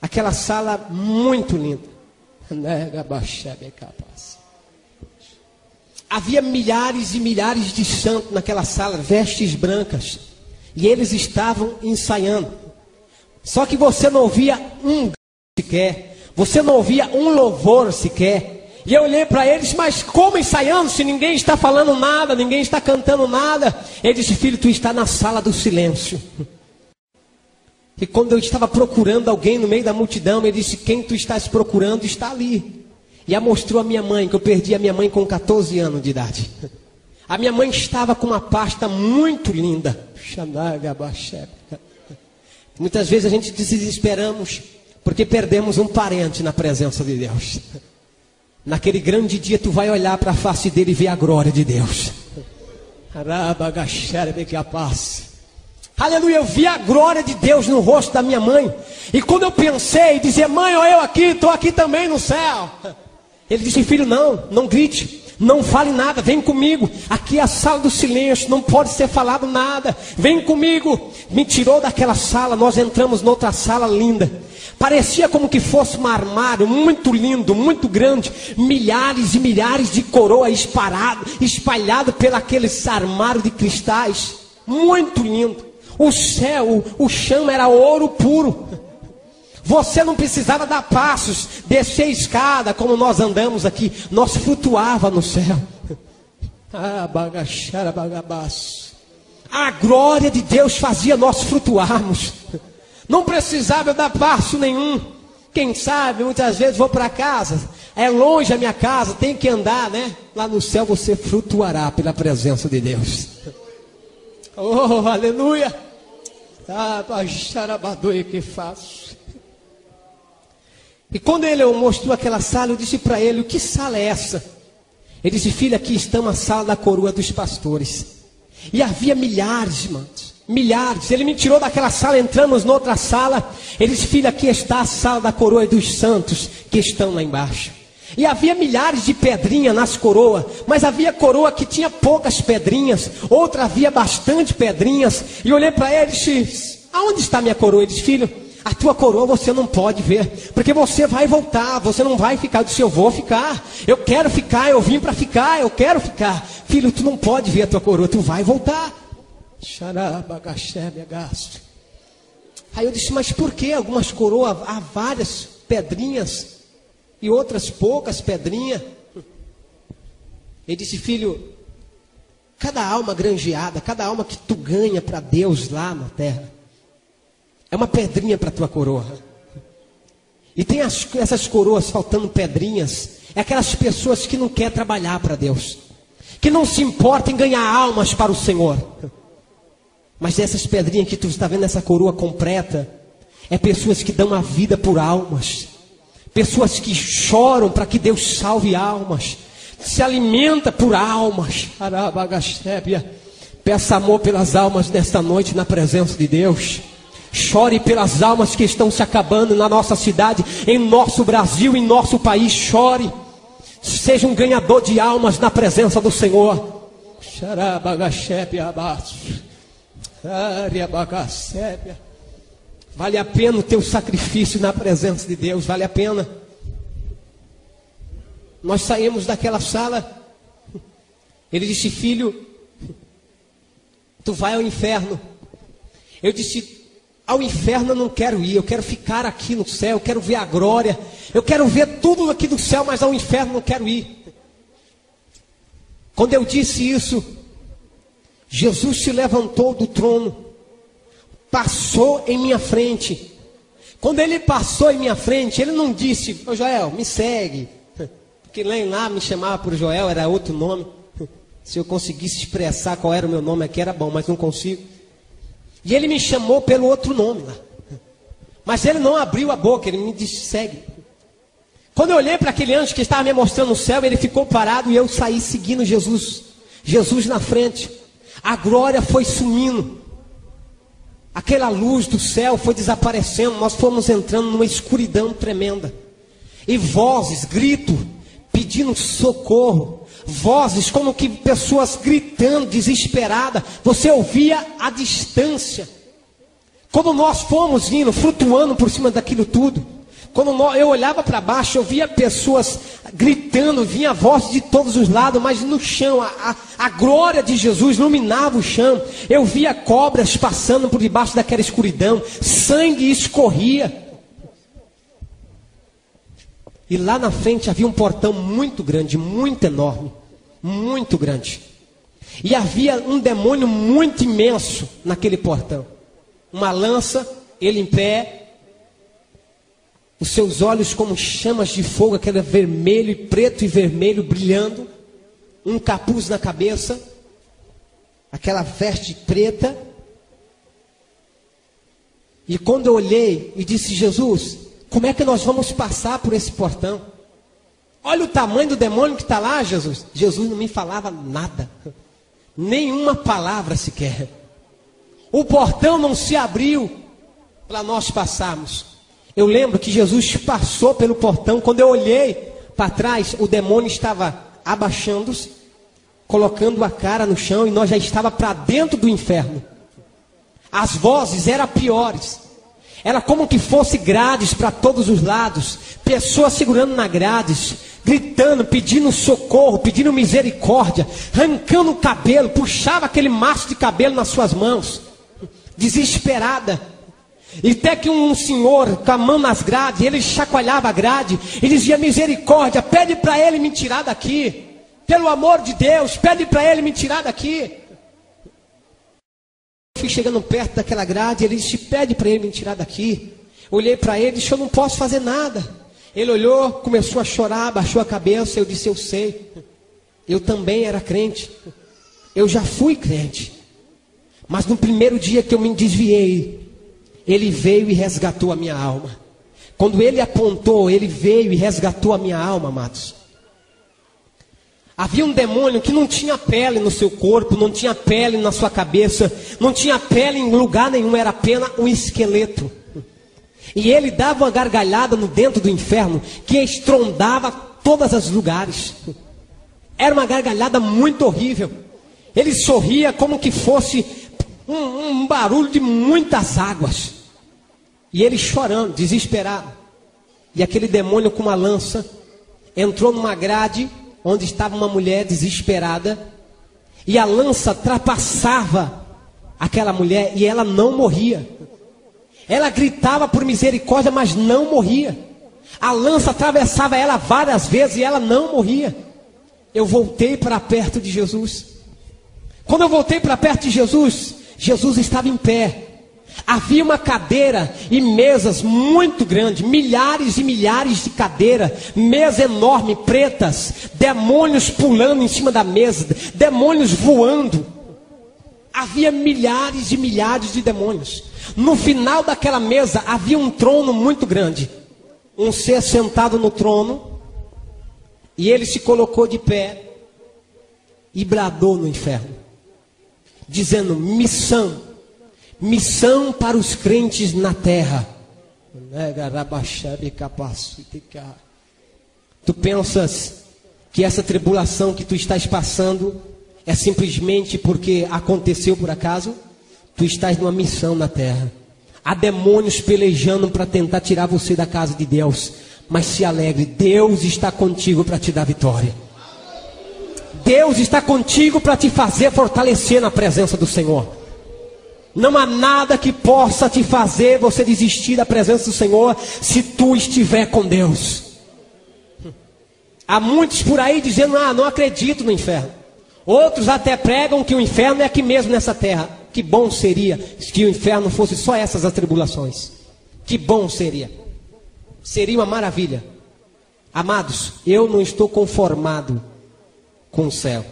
Aquela sala muito linda. Havia milhares e milhares de santos naquela sala, vestes brancas. E eles estavam ensaiando. Só que você não ouvia um sequer. Você não ouvia um louvor sequer. E eu olhei para eles: mas como ensaiando se ninguém está falando nada, ninguém está cantando nada? Ele disse: filho, tu está na sala do silêncio. E quando eu estava procurando alguém no meio da multidão, ele disse: quem tu estás procurando está ali. E mostrou a minha mãe, que eu perdi a minha mãe com 14 anos de idade. A minha mãe estava com uma pasta muito linda. Muitas vezes a gente desesperamos porque perdemos um parente na presença de Deus. Naquele grande dia tu vai olhar para a face dele e ver a glória de Deus. Aleluia, eu vi a glória de Deus no rosto da minha mãe. E quando eu pensei, dizer: mãe, olha eu aqui, estou aqui também no céu. Ele disse: filho, não grite. Não fale nada, vem comigo. Aqui é a sala do silêncio, não pode ser falado nada. Vem comigo. Me tirou daquela sala, nós entramos noutra sala linda. Parecia como que fosse um armário muito lindo, muito grande. Milhares e milhares de coroas espalhado pelaqueles armários de cristais. Muito lindo. O céu, o chão era ouro puro. Você não precisava dar passos, descer a escada como nós andamos aqui. Nós flutuava no céu. A glória de Deus fazia nós flutuarmos. Não precisava eu dar passo nenhum. Quem sabe, muitas vezes vou para casa. É longe a minha casa, tem que andar, né? Lá no céu você flutuará pela presença de Deus. Oh, aleluia. Que faço. E quando ele mostrou aquela sala, eu disse para ele: que sala é essa? Ele disse: filho, aqui estamos na sala da coroa dos pastores. E havia milhares, irmãos, milhares. Ele me tirou daquela sala, entramos noutra sala. Ele disse: filho, aqui está a sala da coroa dos santos que estão lá embaixo. E havia milhares de pedrinhas nas coroas, mas havia coroa que tinha poucas pedrinhas, outra havia bastante pedrinhas. E olhei para ele e disse: aonde está minha coroa? Ele disse: filho, a tua coroa você não pode ver, porque você vai voltar, você não vai ficar. Eu disse: eu vou ficar, eu quero ficar, eu vim para ficar, eu quero ficar. Filho, tu não pode ver a tua coroa, tu vai voltar. Aí eu disse: mas por que algumas coroas há várias pedrinhas e outras poucas pedrinhas? Ele disse: filho, cada alma granjeada, cada alma que tu ganha para Deus lá na terra, é uma pedrinha para a tua coroa. E tem essas coroas faltando pedrinhas. É aquelas pessoas que não querem trabalhar para Deus, que não se importam em ganhar almas para o Senhor. Mas essas pedrinhas que tu está vendo, essa coroa completa, é pessoas que dão a vida por almas. Pessoas que choram para que Deus salve almas. Se alimenta por almas. Peça amor pelas almas nesta noite na presença de Deus. Chore pelas almas que estão se acabando na nossa cidade, em nosso Brasil, em nosso país. Chore. Seja um ganhador de almas na presença do Senhor. Vale a pena o teu sacrifício na presença de Deus. Vale a pena. Nós saímos daquela sala. Ele disse: filho, tu vai ao inferno. Eu disse: ao inferno eu não quero ir, eu quero ficar aqui no céu, eu quero ver a glória, eu quero ver tudo aqui do céu, mas ao inferno não quero ir. Quando eu disse isso, Jesus se levantou do trono, passou em minha frente. Quando ele passou em minha frente, ele não disse: ô Joel, me segue, porque lá me chamava por Joel, era outro nome. Se eu conseguisse expressar qual era o meu nome aqui era bom, mas não consigo. E ele me chamou pelo outro nome lá. Mas ele não abriu a boca, ele me disse: segue. Quando eu olhei para aquele anjo que estava me mostrando o céu, ele ficou parado e eu saí seguindo Jesus. Jesus na frente. A glória foi sumindo. Aquela luz do céu foi desaparecendo. Nós fomos entrando numa escuridão tremenda. E vozes, grito, pedindo socorro. Vozes como que pessoas gritando, desesperadas. Você ouvia à distância. Quando nós fomos vindo, flutuando por cima daquilo tudo, quando eu olhava para baixo, eu via pessoas gritando, vinha voz de todos os lados, mas no chão, a glória de Jesus iluminava o chão. Eu via cobras passando por debaixo daquela escuridão, sangue escorria. E lá na frente havia um portão muito grande, muito enorme, muito grande. E havia um demônio muito imenso naquele portão. Uma lança, ele em pé, os seus olhos como chamas de fogo, aquele vermelho, preto e vermelho brilhando, um capuz na cabeça, aquela veste preta. E quando eu olhei e disse: Jesus, como é que nós vamos passar por esse portão? Olha o tamanho do demônio que está lá, Jesus. Jesus não me falava nada, nenhuma palavra sequer. O portão não se abriu para nós passarmos. Eu lembro que Jesus passou pelo portão. Quando eu olhei para trás, o demônio estava abaixando-se, colocando a cara no chão, e nós já estava para dentro do inferno. As vozes eram piores. Era como que fosse grades para todos os lados, pessoas segurando na grades, gritando, pedindo socorro, pedindo misericórdia, arrancando o cabelo, puxava aquele maço de cabelo nas suas mãos, desesperada. E até que um senhor, com a mão nas grades, ele chacoalhava a grade e dizia: misericórdia, pede para ele me tirar daqui, pelo amor de Deus, pede para ele me tirar daqui. Fui chegando perto daquela grade, ele disse: pede para ele me tirar daqui. Olhei para ele e disse: eu não posso fazer nada. Ele olhou, começou a chorar, baixou a cabeça. Eu disse: eu sei, eu também era crente, eu já fui crente, mas no primeiro dia que eu me desviei, ele veio e resgatou a minha alma. Quando ele apontou, ele veio e resgatou a minha alma, amados. Havia um demônio que não tinha pele no seu corpo, não tinha pele na sua cabeça, não tinha pele em lugar nenhum, era apenas um esqueleto. E ele dava uma gargalhada no dentro do inferno que estrondava todos os lugares. Era uma gargalhada muito horrível. Ele sorria como que fosse um barulho de muitas águas. E ele chorando, desesperado. E aquele demônio com uma lança entrou numa grade onde estava uma mulher desesperada, e a lança trapassava aquela mulher e ela não morria. Ela gritava por misericórdia, mas não morria. A lança atravessava ela várias vezes e ela não morria. Eu voltei para perto de Jesus. Quando eu voltei para perto de Jesus, Jesus estava em pé. Havia uma cadeira e mesas muito grandes, milhares e milhares de cadeiras, mesa enorme, pretas, demônios pulando em cima da mesa, demônios voando. Havia milhares e milhares de demônios. No final daquela mesa havia um trono muito grande, um ser sentado no trono, e ele se colocou de pé e bradou no inferno, dizendo: missão para os crentes na terra. Tu pensas que essa tribulação que tu estás passando é simplesmente porque aconteceu por acaso? Tu estás numa missão na terra. Há demônios pelejando para tentar tirar você da casa de Deus. Mas se alegre, Deus está contigo para te dar vitória. Deus está contigo para te fazer fortalecer na presença do Senhor. Não há nada que possa te fazer você desistir da presença do Senhor, se tu estiver com Deus. Há muitos por aí dizendo: não acredito no inferno. Outros até pregam que o inferno é aqui mesmo nessa terra. Que bom seria se o inferno fosse só essas atribulações. Que bom seria. Seria uma maravilha. Amados, eu não estou conformado com o céu.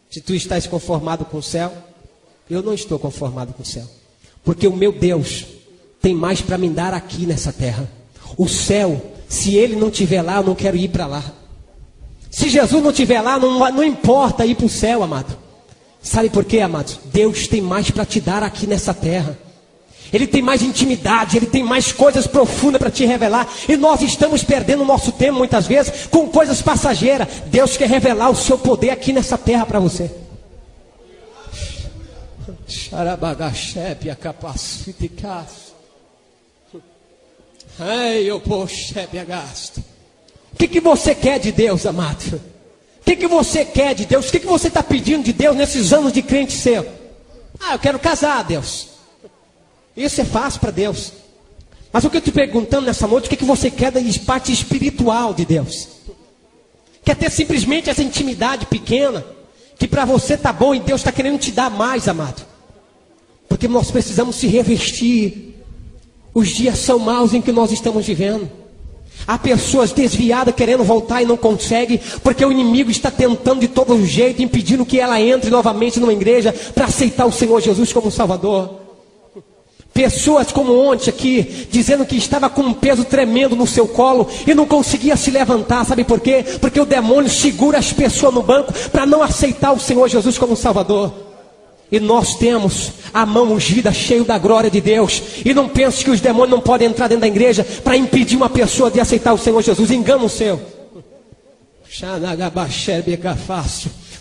Se tu estás conformado com o céu, eu não estou conformado com o céu, porque o meu Deus tem mais para me dar aqui nessa terra. O céu, se Ele não estiver lá, eu não quero ir para lá. Se Jesus não estiver lá, não importa ir para o céu, amado. Sabe por quê, amados? Deus tem mais para te dar aqui nessa terra. Ele tem mais intimidade, Ele tem mais coisas profundas para te revelar. E nós estamos perdendo o nosso tempo muitas vezes com coisas passageiras. Deus quer revelar o seu poder aqui nessa terra para você. O que você quer de Deus, amado? O que você quer de Deus? O que você está pedindo de Deus nesses anos de crente seu? Eu quero casar, Deus. Isso é fácil para Deus. Mas o que eu estou perguntando nessa noite, o que você quer da parte espiritual de Deus? Quer ter simplesmente essa intimidade pequena, que para você está bom e Deus está querendo te dar mais, amado? Porque nós precisamos se revestir. Os dias são maus em que nós estamos vivendo. Há pessoas desviadas querendo voltar e não consegue, porque o inimigo está tentando de todo jeito, impedindo que ela entre novamente numa igreja para aceitar o Senhor Jesus como Salvador. Pessoas como ontem aqui, dizendo que estava com um peso tremendo no seu colo e não conseguia se levantar. Sabe por quê? Porque o demônio segura as pessoas no banco para não aceitar o Senhor Jesus como Salvador. E nós temos a mão ungida, cheio da glória de Deus. E não pense que os demônios não podem entrar dentro da igreja para impedir uma pessoa de aceitar o Senhor Jesus. Engano seu.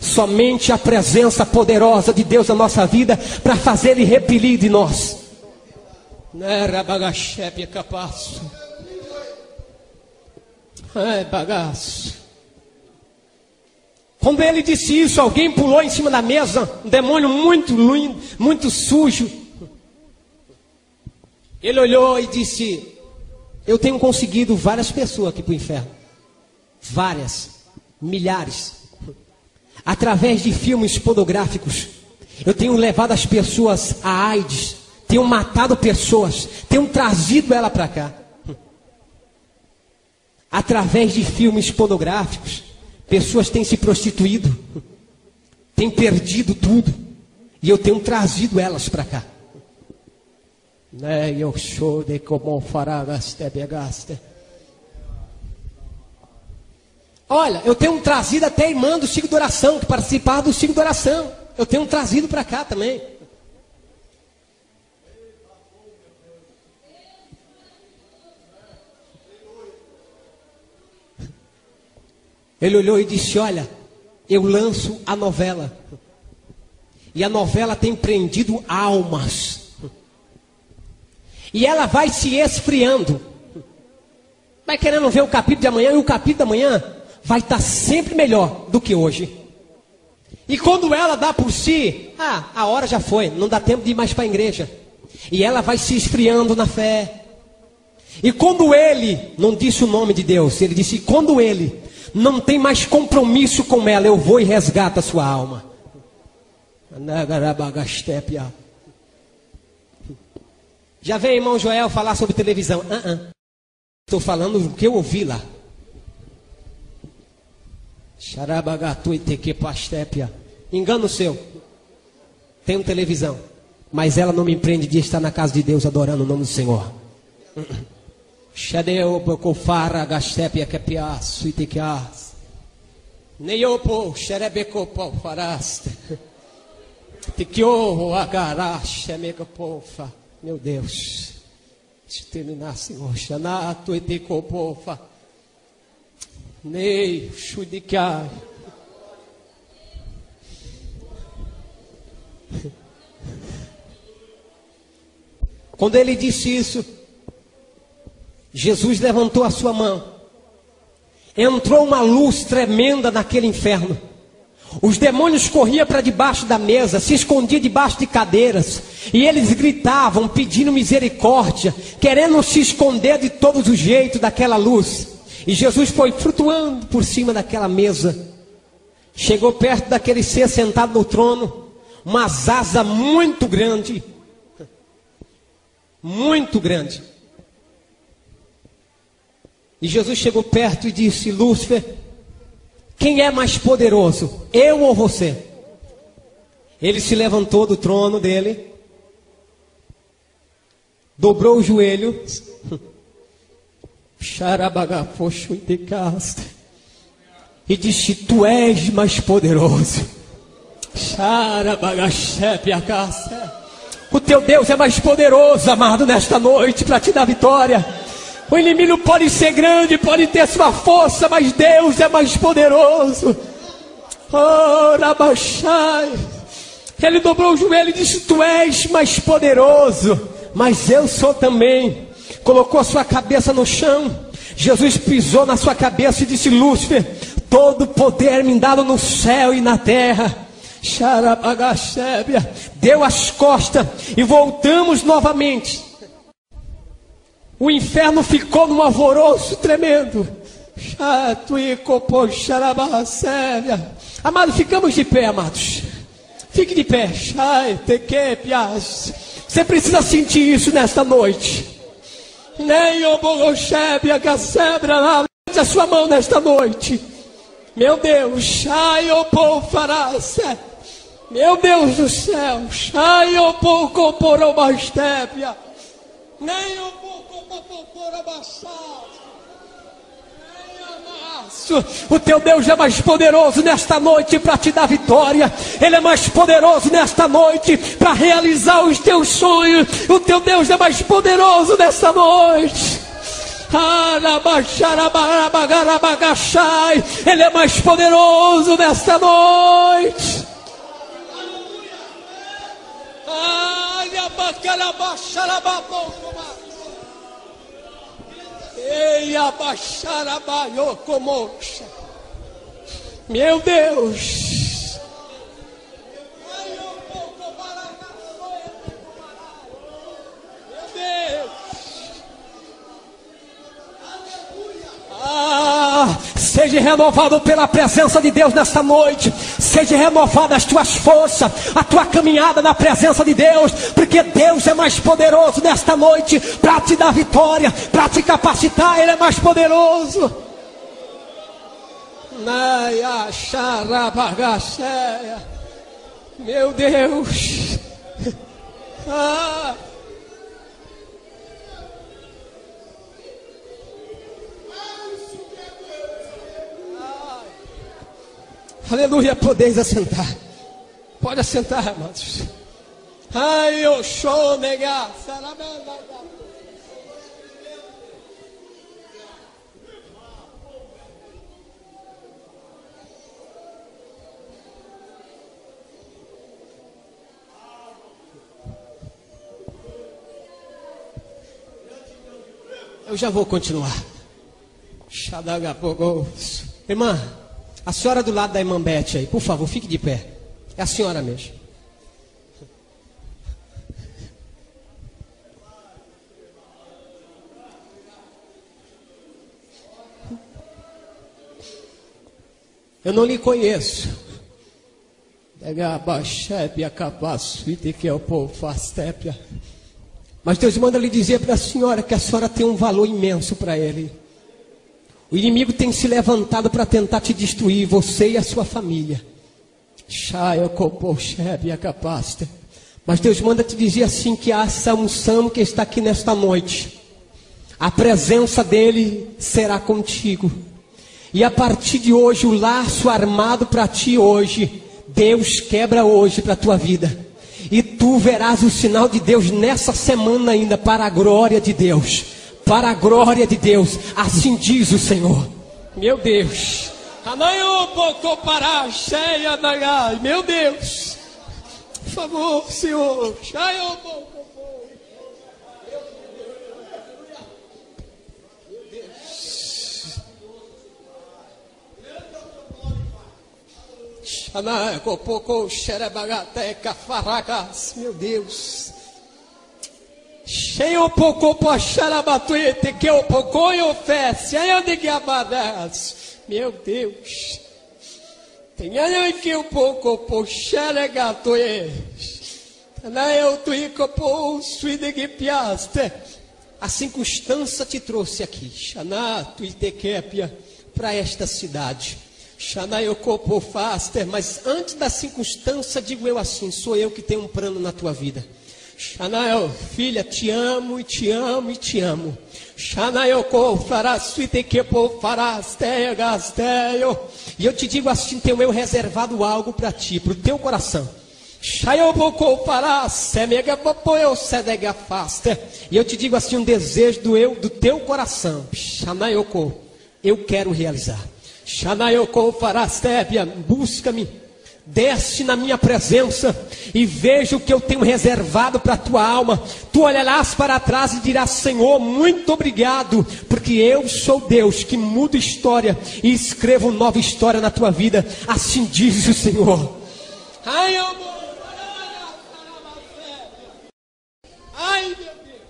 Somente a presença poderosa de Deus na nossa vida para fazer Ele repelir de nós. Ai, bagaço. Quando ele disse isso, alguém pulou em cima da mesa, um demônio muito lindo, muito sujo. Ele olhou e disse: eu tenho conseguido várias pessoas aqui para o inferno. Várias, milhares. Através de filmes pornográficos, eu tenho levado as pessoas a AIDS, tenho matado pessoas, tenho trazido ela para cá. Através de filmes pornográficos, pessoas têm se prostituído, têm perdido tudo, e eu tenho trazido elas para cá. Eu sou de como faragaste begaste. Olha, eu tenho trazido até irmã do ciclo de oração, que participava do ciclo de oração. Eu tenho trazido para cá também. Ele olhou e disse: olha, eu lanço a novela. E a novela tem prendido almas. E ela vai se esfriando. Vai querendo ver o capítulo de amanhã, e o capítulo de amanhã vai estar sempre melhor do que hoje. E quando ela dá por si, a hora já foi, não dá tempo de ir mais para a igreja. E ela vai se esfriando na fé. E quando ele, não disse o nome de Deus, ele disse: quando ele não tem mais compromisso com ela, eu vou e resgato a sua alma. Já veio irmão Joel falar sobre televisão. Estou falando o que eu ouvi lá. Engano seu. Tenho televisão, mas ela não me empreende de estar na casa de Deus adorando o nome do Senhor. Meu Deus, te terminar, Senhor. Xanato e copofa. Nei, chudikai. Quando ele disse isso, Jesus levantou a sua mão. Entrou uma luz tremenda naquele inferno. Os demônios corriam para debaixo da mesa, se escondiam debaixo de cadeiras, e eles gritavam, pedindo misericórdia, querendo se esconder de todos os jeitos daquela luz. E Jesus foi flutuando por cima daquela mesa. Chegou perto daquele ser sentado no trono, uma asa muito grande. Muito grande. E Jesus chegou perto e disse: Lúcifer, quem é mais poderoso, eu ou você? Ele se levantou do trono dele, dobrou o joelho, e disse: tu és mais poderoso. O teu Deus é mais poderoso, amado, nesta noite, para te dar vitória. O inimigo pode ser grande, pode ter sua força, mas Deus é mais poderoso. Oh, Rabachai. Ele dobrou o joelho e disse: tu és mais poderoso, mas eu sou também. Colocou a sua cabeça no chão. Jesus pisou na sua cabeça e disse: Lúcifer, todo poder me dado no céu e na terra. Deu as costas e voltamos novamente. O inferno ficou num alvoroço tremendo. Amados, ficamos de pé, amados. Fique de pé. Você precisa sentir isso nesta noite. Levante a sua mão nesta noite. Meu Deus. Meu Deus do céu. O teu Deus é mais poderoso nesta noite para te dar vitória. Ele é mais poderoso nesta noite para realizar os teus sonhos. O teu Deus é mais poderoso nesta noite. Ele é mais poderoso nesta noite. Meu Deus. Seja renovado pela presença de Deus nesta noite. Seja renovada as tuas forças, a tua caminhada na presença de Deus, porque Deus é mais poderoso nesta noite para te dar vitória, para te capacitar. Ele é mais poderoso. Meu Deus. Aleluia, podeis assentar. Pode assentar, amados. Ai, eu sou negar. Eu já vou continuar. Irmã, a senhora do lado da irmã Beth aí, por favor, fique de pé. É a senhora mesmo. Eu não lhe conheço. Mas Deus manda lhe dizer para a senhora que a senhora tem um valor imenso para Ele. O inimigo tem se levantado para tentar te destruir, você e a sua família. Mas Deus manda te dizer assim, que essa unção que está aqui nesta noite, a presença dele será contigo. E a partir de hoje, o laço armado para ti hoje, Deus quebra hoje para a tua vida. E tu verás o sinal de Deus nessa semana ainda, para a glória de Deus. Para a glória de Deus, assim diz o Senhor. Meu Deus. Meu Deus. Por favor, Senhor. Meu Deus. Cheio pouco para xarabatuete que eu pouco eu fesse aí de gabadas. Meu Deus. Tem aí que eu pouco para xaragatoe. Na eu tuico po suide que piaste. A circunstância te trouxe aqui, Xaná, tuitequepia, para esta cidade. Xaná eu copo faster, mas antes da circunstância digo eu assim, sou eu que tenho um plano na tua vida. Xanael, filha, te amo e te amo e te amo. Xanael, e eu te digo assim, tenho eu reservado algo para ti, para o teu coração. E eu te digo assim, um desejo do teu coração. Xanael, eu quero realizar. Xanael, busca-me. Desce na minha presença e veja o que eu tenho reservado para a tua alma. Tu olharás para trás e dirás, Senhor, muito obrigado, porque eu sou Deus que muda história e escrevo nova história na tua vida. Assim diz o Senhor. Ai, meu Deus.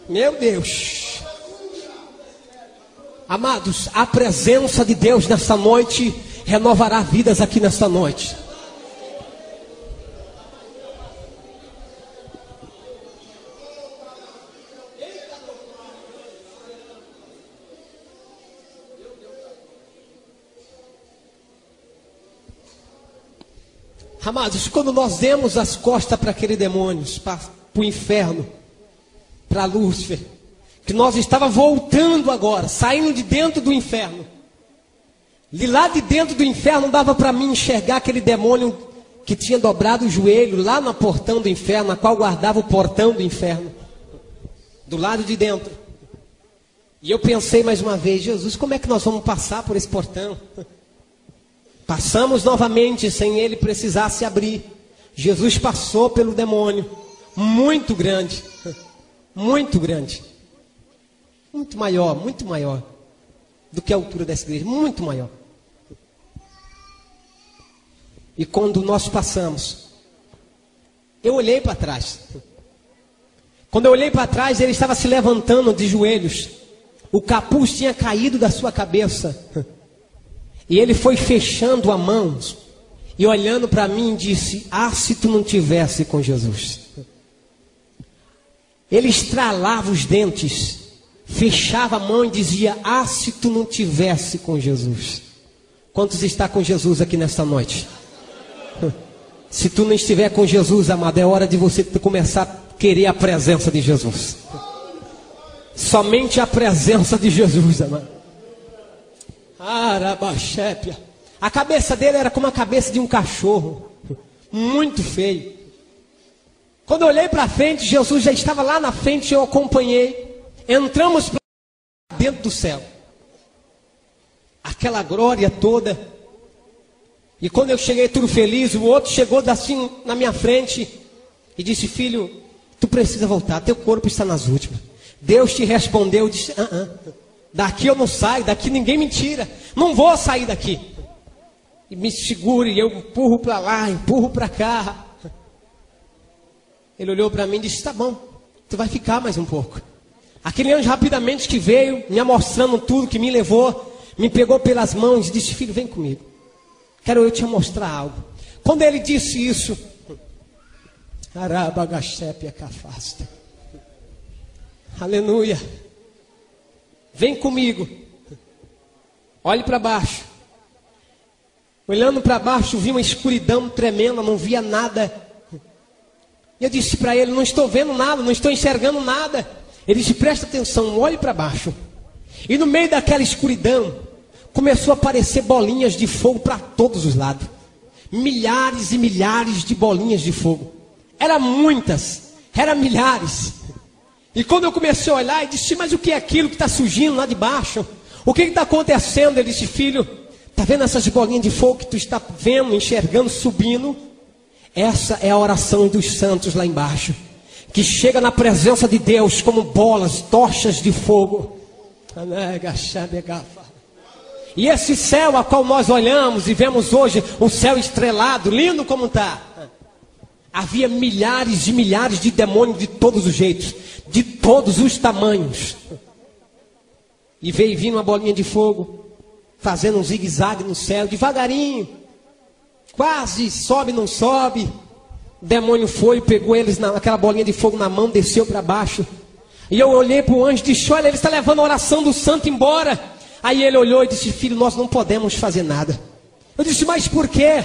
Meu Deus. Amados, a presença de Deus nesta noite renovará vidas aqui nesta noite. Amados, quando nós demos as costas para aquele demônio, para o inferno, para Lúcifer, que nós estava voltando agora, saindo de dentro do inferno. De lá de dentro do inferno dava para mim enxergar aquele demônio que tinha dobrado o joelho lá no portão do inferno, a qual guardava o portão do inferno, do lado de dentro. E eu pensei mais uma vez, Jesus, como é que nós vamos passar por esse portão? Passamos novamente sem ele precisar se abrir. Jesus passou pelo demônio, muito grande, muito grande, muito maior do que a altura dessa igreja, muito maior. E quando nós passamos, eu olhei para trás. Quando eu olhei para trás, ele estava se levantando de joelhos. O capuz tinha caído da sua cabeça. E ele foi fechando a mão e olhando para mim disse: ah, se tu não tivesse com Jesus. Ele estralava os dentes, fechava a mão e dizia: ah, se tu não tivesse com Jesus. Quantos está com Jesus aqui nesta noite? Se tu não estiver com Jesus, amado, é hora de você começar a querer a presença de Jesus. Somente a presença de Jesus, amado. Arabaxépia. A cabeça dele era como a cabeça de um cachorro, muito feio. Quando eu olhei para frente, Jesus já estava lá na frente, eu acompanhei. Entramos dentro do céu. Aquela glória toda. E quando eu cheguei tudo feliz, o outro chegou assim na minha frente e disse: filho, tu precisa voltar, teu corpo está nas últimas. Deus te respondeu, disse: daqui eu não saio, daqui ninguém me tira, não vou sair daqui. E me segure, eu empurro para lá, empurro para cá. Ele olhou para mim e disse: tá bom, tu vai ficar mais um pouco. Aquele anjo rapidamente que veio, me mostrando tudo, que me levou, me pegou pelas mãos e disse: filho, vem comigo. Quero eu te mostrar algo. Quando ele disse isso, aleluia. Vem comigo. Olhe para baixo. Olhando para baixo, vi uma escuridão tremenda, não via nada. E eu disse para ele: não estou vendo nada, não estou enxergando nada. Ele disse: presta atenção, olhe para baixo. E no meio daquela escuridão, começou a aparecer bolinhas de fogo para todos os lados. Milhares e milhares de bolinhas de fogo. Eram muitas, eram milhares. E quando eu comecei a olhar, eu disse: mas o que é aquilo que está surgindo lá de baixo? O que está acontecendo? Ele disse: filho, está vendo essas bolinhas de fogo que tu está vendo, enxergando, subindo? Essa é a oração dos santos lá embaixo, que chega na presença de Deus como bolas, tochas de fogo. E esse céu a qual nós olhamos e vemos hoje, um céu estrelado, lindo como está. Havia milhares e milhares de demônios de todos os jeitos, de todos os tamanhos. E veio vindo uma bolinha de fogo, fazendo um zigue-zague no céu, devagarinho. Quase sobe, não sobe. O demônio foi, pegou eles naquela bolinha de fogo na mão, desceu para baixo. E eu olhei para o anjo e disse: olha, ele está levando a oração do santo embora. Aí ele olhou e disse: filho, nós não podemos fazer nada. Eu disse: mas por quê?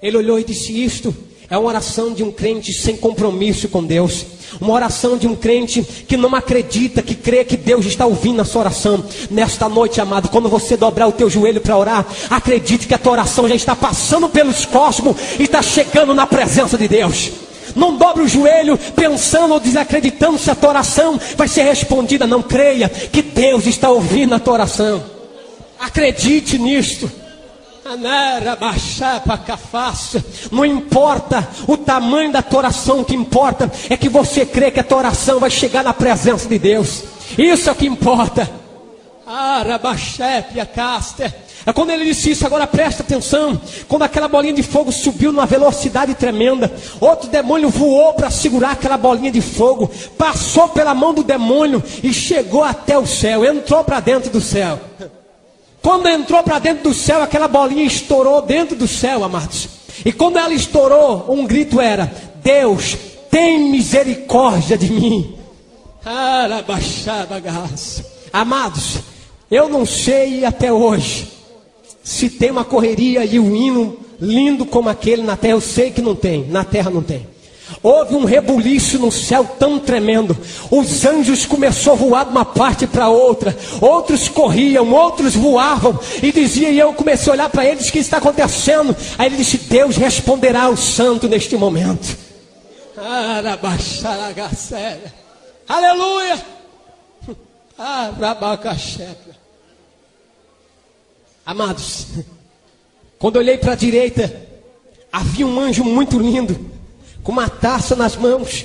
Ele olhou e disse: isto é uma oração de um crente sem compromisso com Deus. Uma oração de um crente que não acredita, que crê que Deus está ouvindo a sua oração. Nesta noite, amado, quando você dobrar o teu joelho para orar, acredite que a tua oração já está passando pelos cosmos e está chegando na presença de Deus. Não dobre o joelho pensando ou desacreditando se a tua oração vai ser respondida. Não, creia que Deus está ouvindo a tua oração. Acredite nisto. Não importa o tamanho da tua oração, o que importa é que você crê que a tua oração vai chegar na presença de Deus. Isso é o que importa. Quando ele disse isso, agora presta atenção. Quando aquela bolinha de fogo subiu numa velocidade tremenda, outro demônio voou para segurar aquela bolinha de fogo, passou pela mão do demônio e chegou até o céu, entrou para dentro do céu. Quando entrou para dentro do céu, aquela bolinha estourou dentro do céu, amados. E quando ela estourou, um grito era: Deus, tem misericórdia de mim. Amados, eu não sei até hoje se tem uma correria e um hino lindo como aquele na terra. Eu sei que não tem, na terra não tem. Houve um rebuliço no céu tão tremendo. Os anjos começaram a voar de uma parte para outra. Outros corriam, outros voavam. E dizia, e eu comecei a olhar para eles, o que está acontecendo? Aí ele disse, Deus responderá ao santo neste momento. Aleluia. Amados, quando eu olhei para a direita, havia um anjo muito lindo, com uma taça nas mãos,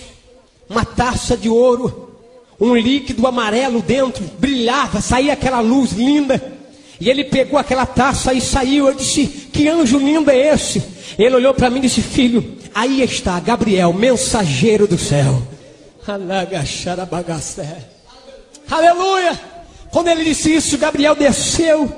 uma taça de ouro, um líquido amarelo dentro, brilhava, saía aquela luz linda, e ele pegou aquela taça e saiu. Eu disse, que anjo lindo é esse? Ele olhou para mim e disse, filho, aí está Gabriel, mensageiro do céu. Aleluia. Quando ele disse isso, Gabriel desceu.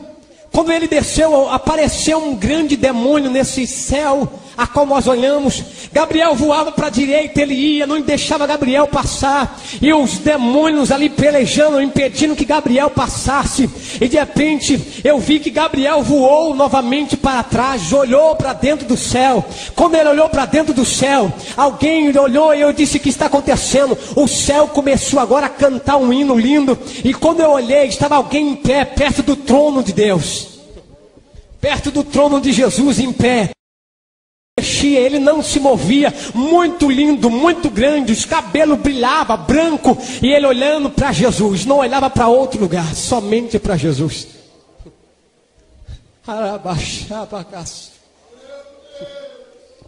Quando ele desceu, apareceu um grande demônio nesse céu a qual nós olhamos. Gabriel voava para a direita, ele ia, não deixava Gabriel passar. E os demônios ali pelejando, impedindo que Gabriel passasse. E de repente, eu vi que Gabriel voou novamente para trás, olhou para dentro do céu. Quando ele olhou para dentro do céu, alguém olhou e eu disse, o que está acontecendo? O céu começou agora a cantar um hino lindo. E quando eu olhei, estava alguém em pé, perto do trono de Deus. Perto do trono de Jesus, em pé. Ele não se movia, muito lindo, muito grande, os cabelos brilhavam, branco, e ele olhando para Jesus, não olhava para outro lugar, somente para Jesus.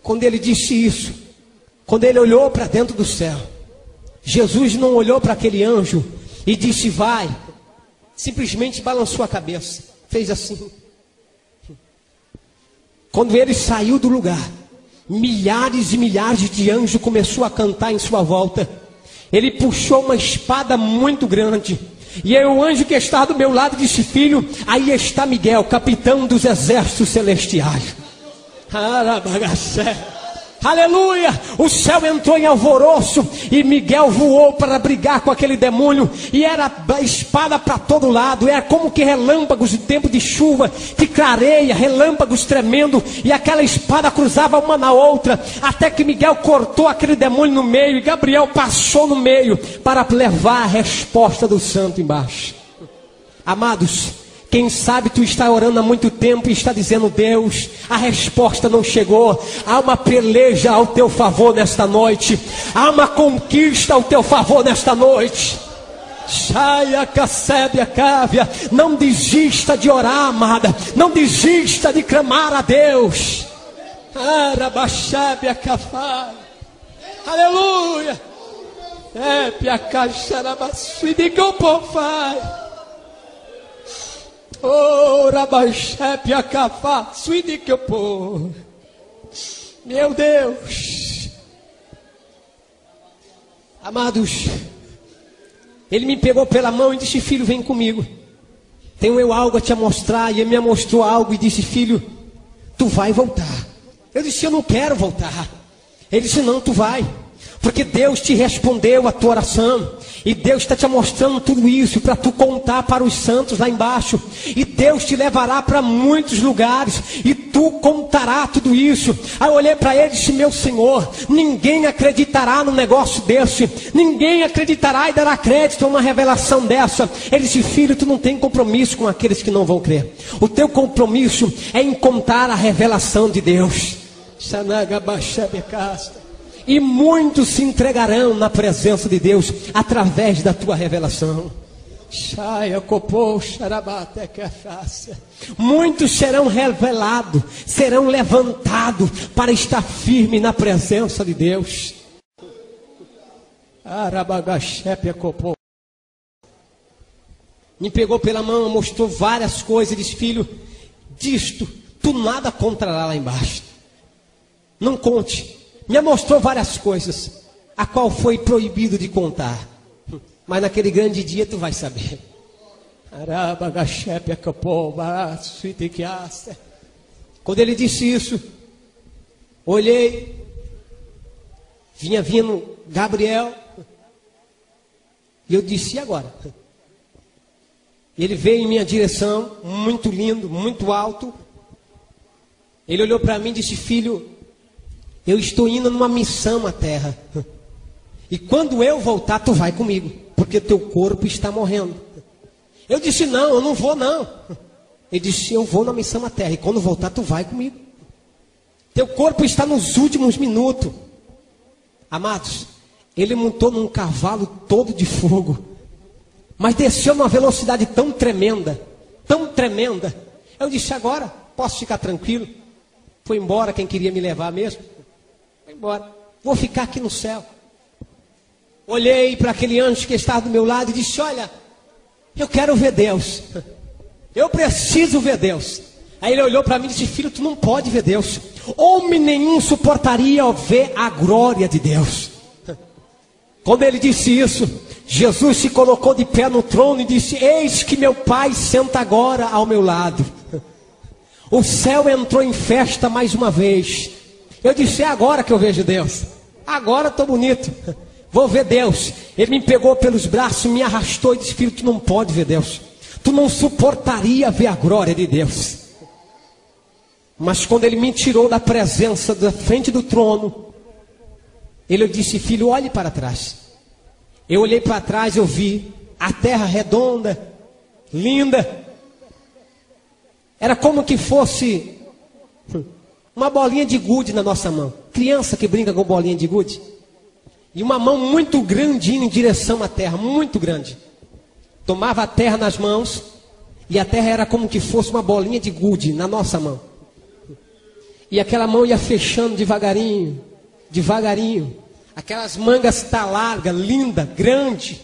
Quando ele disse isso, quando ele olhou para dentro do céu, Jesus não olhou para aquele anjo e disse, vai, simplesmente balançou a cabeça, fez assim. Quando ele saiu do lugar, milhares e milhares de anjos começaram a cantar em sua volta. Ele puxou uma espada muito grande. E aí o anjo que estava do meu lado disse, filho, aí está Miguel, capitão dos exércitos celestiais. Aleluia, o céu entrou em alvoroço e Miguel voou para brigar com aquele demônio, e era espada para todo lado, era como que relâmpagos de tempo de chuva, que clareia, relâmpagos tremendo, e aquela espada cruzava uma na outra, até que Miguel cortou aquele demônio no meio, e Gabriel passou no meio, para levar a resposta do santo embaixo. Amados, quem sabe tu está orando há muito tempo e está dizendo, Deus, a resposta não chegou. Há uma peleja ao teu favor nesta noite. Há uma conquista ao teu favor nesta noite. Não desista de orar, amada. Não desista de clamar a Deus. Aleluia. Oh, Rabaxepe, Acafá, suíde que eu pôr. Meu Deus. Amados, ele me pegou pela mão e disse, filho, vem comigo. Tenho eu algo a te mostrar. E ele me mostrou algo e disse, filho, tu vai voltar. Eu disse, eu não quero voltar. Ele disse, não, tu vai. Porque Deus te respondeu a tua oração. E Deus está te mostrando tudo isso para tu contar para os santos lá embaixo. E Deus te levará para muitos lugares. E tu contará tudo isso. Aí eu olhei para ele e disse, meu Senhor, ninguém acreditará num negócio desse. Ninguém acreditará e dará crédito a uma revelação dessa. Ele disse, filho, tu não tem compromisso com aqueles que não vão crer. O teu compromisso é em contar a revelação de Deus. E muitos se entregarão na presença de Deus através da tua revelação. Muitos serão revelados, serão levantados para estar firme na presença de Deus. Me pegou pela mão, mostrou várias coisas e disse, filho, disto tu nada contará lá embaixo. Não conte. Me mostrou várias coisas, a qual foi proibido de contar. Mas naquele grande dia tu vai saber. Quando ele disse isso, olhei, vinha vindo Gabriel, e eu disse, e agora? Ele veio em minha direção, muito lindo, muito alto. Ele olhou para mim e disse, filho, eu estou indo numa missão à terra. E quando eu voltar, tu vai comigo, porque teu corpo está morrendo. Eu disse, não, eu não vou não. Ele disse, eu vou na missão à terra, e quando voltar, tu vai comigo. Teu corpo está nos últimos minutos. Amados, ele montou num cavalo todo de fogo, mas desceu numa velocidade tão tremenda, tão tremenda. Eu disse, agora posso ficar tranquilo. Foi embora quem queria me levar mesmo. Foi embora, vou ficar aqui no céu. Olhei para aquele anjo que estava do meu lado e disse, olha, eu quero ver Deus. Eu preciso ver Deus. Aí ele olhou para mim e disse, filho, tu não pode ver Deus. Homem nenhum suportaria ver a glória de Deus. Quando ele disse isso, Jesus se colocou de pé no trono e disse, eis que meu Pai senta agora ao meu lado. O céu entrou em festa mais uma vez. Eu disse, é agora que eu vejo Deus. Agora estou bonito. Vou ver Deus. Ele me pegou pelos braços, me arrastou e disse, filho, tu não pode ver Deus. Tu não suportaria ver a glória de Deus. Mas quando ele me tirou da presença, da frente do trono, ele disse, filho, olhe para trás. Eu olhei para trás, eu vi a terra redonda, linda. Era como que fosse uma bolinha de gude na nossa mão. Criança que brinca com bolinha de gude. E uma mão muito grande indo em direção à terra, muito grande. Tomava a terra nas mãos, e a terra era como que fosse uma bolinha de gude na nossa mão. E aquela mão ia fechando devagarinho, devagarinho. Aquelas mangas tá larga, linda, grande.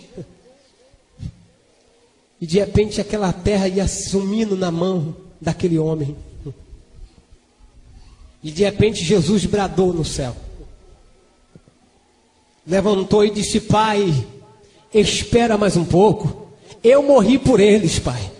E de repente aquela terra ia sumindo na mão daquele homem. E de repente Jesus bradou no céu. Levantou e disse, Pai, espera mais um pouco. Eu morri por eles, Pai.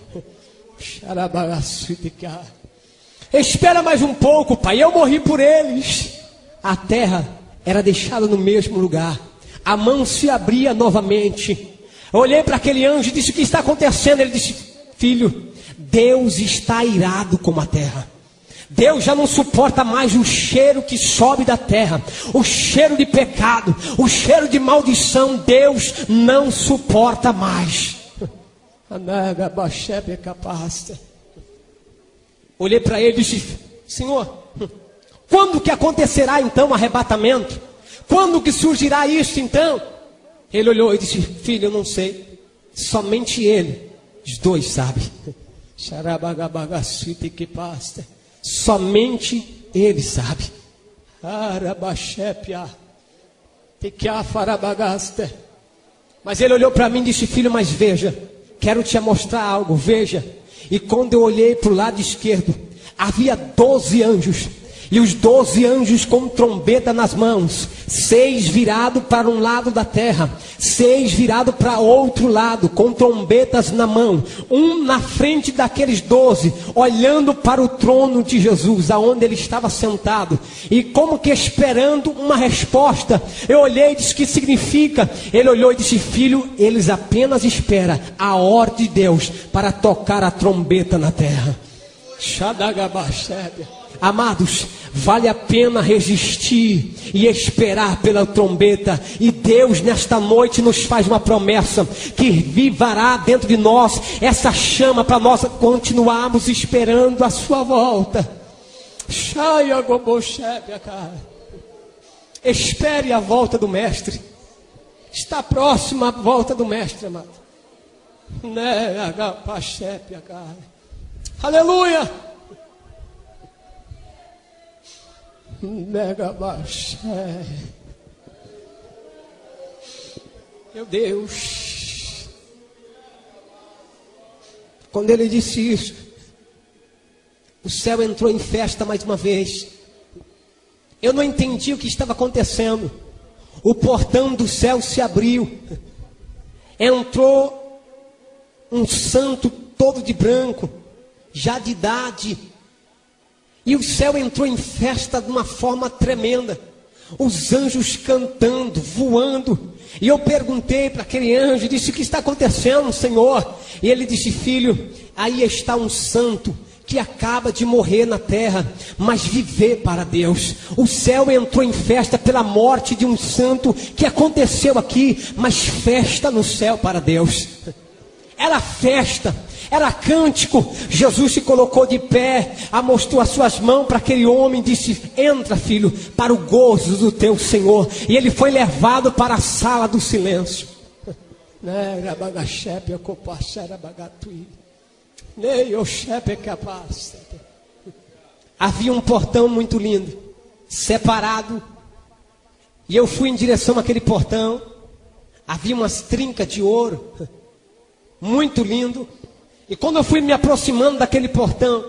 Espera mais um pouco, Pai. Eu morri por eles. A terra era deixada no mesmo lugar. A mão se abria novamente. Eu olhei para aquele anjo e disse, o que está acontecendo? Ele disse, filho, Deus está irado com a terra. Deus já não suporta mais o cheiro que sobe da terra, o cheiro de pecado, o cheiro de maldição. Deus não suporta mais. Olhei para ele e disse, Senhor, quando que acontecerá então o arrebatamento? Quando que surgirá isso então? Ele olhou e disse, filho, eu não sei, somente ele, os dois sabem. Somente ele sabe. Mas ele olhou para mim e disse, filho, mas veja, quero te mostrar algo, veja. E quando eu olhei para o lado esquerdo, havia 12 anjos. E os 12 anjos com trombeta nas mãos, 6 virados para um lado da terra, 6 virados para outro lado, com trombetas na mão, um na frente daqueles 12, olhando para o trono de Jesus, aonde ele estava sentado, e como que esperando uma resposta. Eu olhei e disse, que significa? Ele olhou e disse, filho, eles apenas esperam a ordem de Deus para tocar a trombeta na terra. Amados, vale a pena resistir e esperar pela trombeta. E Deus nesta noite nos faz uma promessa, que vivará dentro de nós essa chama para nós continuarmos esperando a sua volta. Espere a volta do mestre. Está próxima a volta do mestre, amado. Aleluia. Meu Deus. Quando ele disse isso, o céu entrou em festa mais uma vez. Eu não entendi o que estava acontecendo. O portão do céu se abriu. Entrou um santo todo de branco, já de idade. E o céu entrou em festa de uma forma tremenda. Os anjos cantando, voando. E eu perguntei para aquele anjo, disse, o que está acontecendo, Senhor? E ele disse, filho, aí está um santo que acaba de morrer na terra, mas viver para Deus. O céu entrou em festa pela morte de um santo que aconteceu aqui, mas festa no céu para Deus. Era festa, era cântico. Jesus se colocou de pé, amostrou as suas mãos para aquele homem e disse: entra, filho, para o gozo do teu Senhor. E ele foi levado para a sala do silêncio. Havia um portão muito lindo, separado, e eu fui em direção àquele portão. Havia umas trincas de ouro, muito lindo. E quando eu fui me aproximando daquele portão,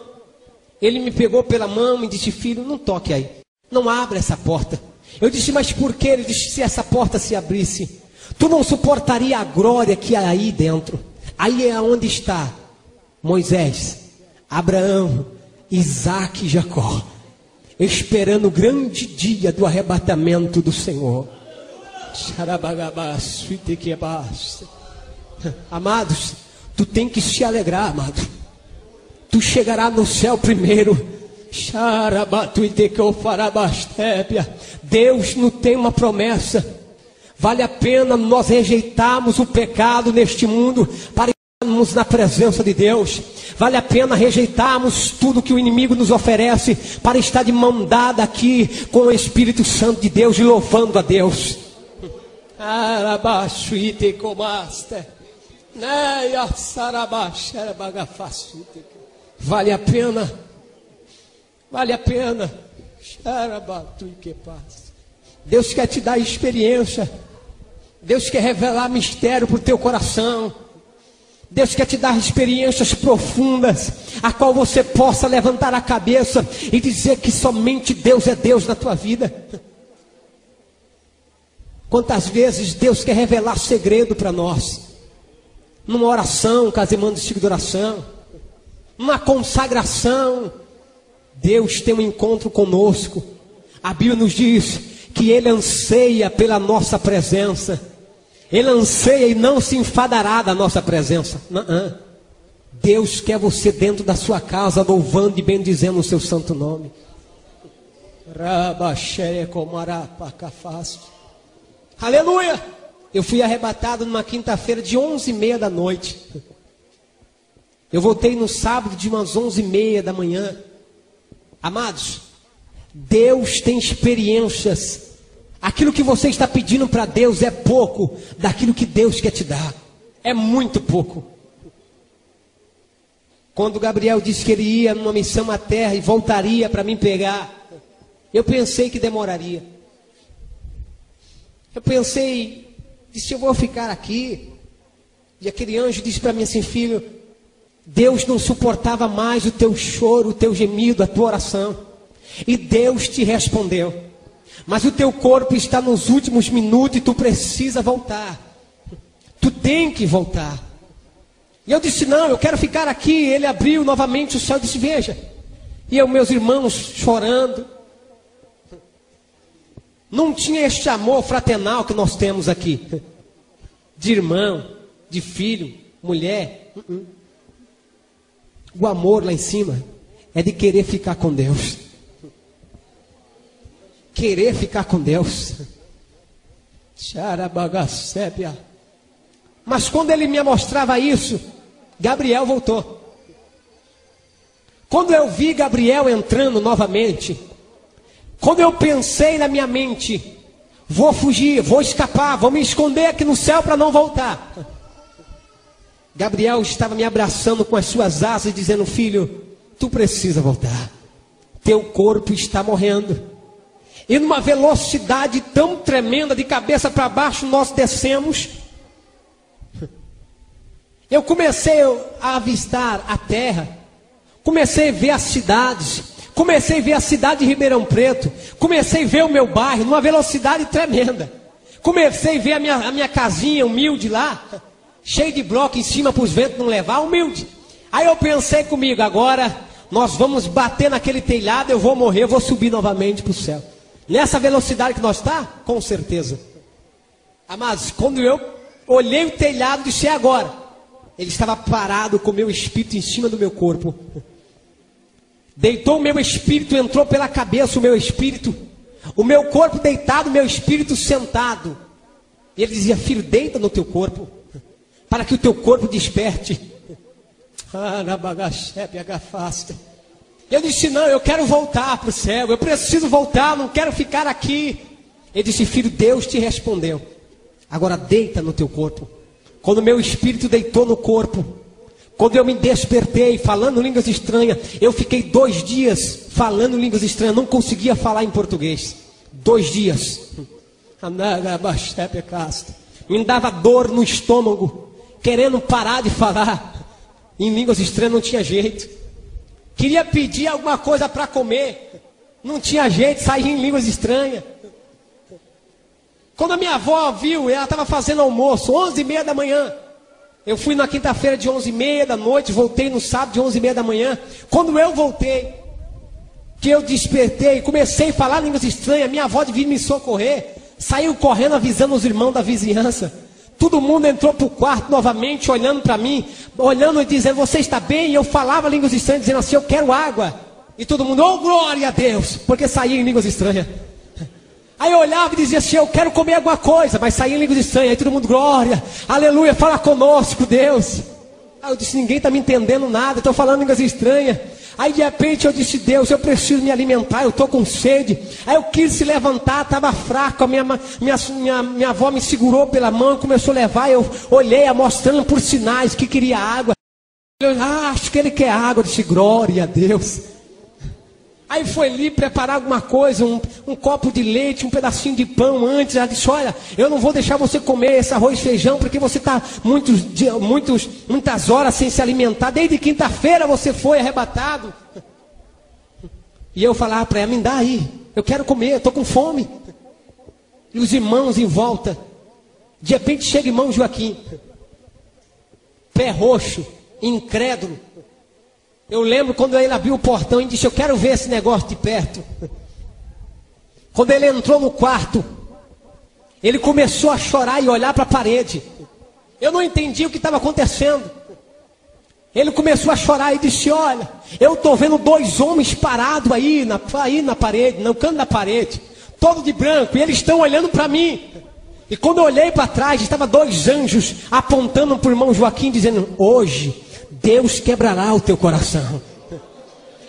ele me pegou pela mão e disse: filho, não toque aí, não abra essa porta. Eu disse: mas por quê? Ele disse: se essa porta se abrisse, tu não suportaria a glória que há aí dentro. Aí é onde está Moisés, Abraão, Isaac e Jacó, esperando o grande dia do arrebatamento do Senhor. Amados, tu tem que se alegrar, amado. Tu chegará no céu primeiro. Deus não tem uma promessa. Vale a pena nós rejeitarmos o pecado neste mundo para estarmos na presença de Deus. Vale a pena rejeitarmos tudo que o inimigo nos oferece para estar de mão dada aqui com o Espírito Santo de Deus e louvando a Deus. Vale a pena. Vale a pena. Deus quer te dar experiência. Deus quer revelar mistério para o teu coração. Deus quer te dar experiências profundas, a qual você possa levantar a cabeça e dizer que somente Deus é Deus na tua vida. Quantas vezes Deus quer revelar segredo para nós, numa oração, casamento de de oração, numa consagração. Deus tem um encontro conosco. A Bíblia nos diz que Ele anseia pela nossa presença. Ele anseia e não se enfadará da nossa presença. Não. Deus quer você dentro da sua casa, louvando e bendizendo o seu santo nome. Aleluia! Eu fui arrebatado numa quinta-feira de 11h30 da noite. Eu voltei no sábado de umas 11h30 da manhã. Amados, Deus tem experiências. Aquilo que você está pedindo para Deus é pouco daquilo que Deus quer te dar. É muito pouco. Quando Gabriel disse que ele ia numa missão à terra e voltaria para me pegar, eu pensei que demoraria. Eu pensei, disse: eu vou ficar aqui. E aquele anjo disse para mim assim: filho, Deus não suportava mais o teu choro, o teu gemido, a tua oração. E Deus te respondeu. Mas o teu corpo está nos últimos minutos e tu precisa voltar. Tu tem que voltar. E eu disse: não, eu quero ficar aqui. Ele abriu novamente o céu e disse: veja. E eu, meus irmãos chorando. Não tinha este amor fraternal que nós temos aqui. De irmão, de filho, mulher. O amor lá em cima é de querer ficar com Deus. Querer ficar com Deus. Mas quando ele me mostrava isso, Gabriel voltou. Quando eu vi Gabriel entrando novamente, quando eu pensei na minha mente: vou fugir, vou escapar, vou me esconder aqui no céu para não voltar, Gabriel estava me abraçando com as suas asas, dizendo: filho, tu precisa voltar. Teu corpo está morrendo. E numa velocidade tão tremenda, de cabeça para baixo, nós descemos. Eu comecei a avistar a terra. Comecei a ver as cidades. Comecei a ver a cidade de Ribeirão Preto. Comecei a ver o meu bairro numa velocidade tremenda. Comecei a ver a minha casinha humilde lá, cheio de bloco em cima para os ventos não levar, humilde. Aí eu pensei comigo: agora nós vamos bater naquele telhado, eu vou morrer, eu vou subir novamente para o céu. Nessa velocidade que nós está, com certeza. Amados, quando eu olhei o telhado, disse: é agora. Ele estava parado com o meu espírito em cima do meu corpo. Deitou o meu espírito, entrou pela cabeça o meu espírito. O meu corpo deitado, o meu espírito sentado. E ele dizia: filho, deita no teu corpo, para que o teu corpo desperte. Eu disse: não, eu quero voltar para o céu, eu preciso voltar, não quero ficar aqui. Ele disse: filho, Deus te respondeu, agora deita no teu corpo. Quando o meu espírito deitou no corpo, quando eu me despertei falando línguas estranhas, eu fiquei 2 dias falando línguas estranhas, não conseguia falar em português. 2 dias. Me dava dor no estômago, querendo parar de falar em línguas estranhas, não tinha jeito. Queria pedir alguma coisa para comer, não tinha jeito, saía em línguas estranhas. Quando a minha avó viu, ela estava fazendo almoço, 11h30 da manhã. Eu fui na quinta-feira de 11h30 da noite, voltei no sábado de 11h30 da manhã. Quando eu voltei, que eu despertei, comecei a falar línguas estranhas, minha avó devia me socorrer. Saiu correndo, avisando os irmãos da vizinhança. Todo mundo entrou para o quarto novamente, olhando para mim, olhando e dizendo: você está bem? E eu falava línguas estranhas, dizendo assim: eu quero água. E todo mundo: oh, glória a Deus, porque saía em línguas estranhas. Aí eu olhava e dizia assim: eu quero comer alguma coisa, mas saía em línguas estranhas. Aí todo mundo: glória, aleluia, fala conosco, Deus. Aí eu disse: ninguém está me entendendo nada, estou falando línguas estranhas. Aí de repente eu disse: Deus, eu preciso me alimentar, eu estou com sede. Aí eu quis se levantar, estava fraco, minha avó me segurou pela mão, começou a levar. Eu olhei, mostrando por sinais que queria água. Eu acho que ele quer água. Eu disse: glória a Deus. Aí foi ali preparar alguma coisa, um copo de leite, um pedacinho de pão antes. Ela disse: olha, eu não vou deixar você comer esse arroz e feijão, porque você está muitas horas sem se alimentar. Desde quinta-feira você foi arrebatado. E eu falava para ela: me dá aí, eu quero comer, eu estou com fome. E os irmãos em volta. De repente chega irmão Joaquim, pé roxo, incrédulo. Eu lembro quando ele abriu o portão e disse: eu quero ver esse negócio de perto. Quando ele entrou no quarto, ele começou a chorar e olhar para a parede. Eu não entendi o que estava acontecendo. Ele começou a chorar e disse: olha, eu estou vendo 2 homens parados aí na parede, no canto da parede, todo de branco, e eles estão olhando para mim. E quando eu olhei para trás, estavam 2 anjos apontando para o irmão Joaquim, dizendo: hoje Deus quebrará o teu coração.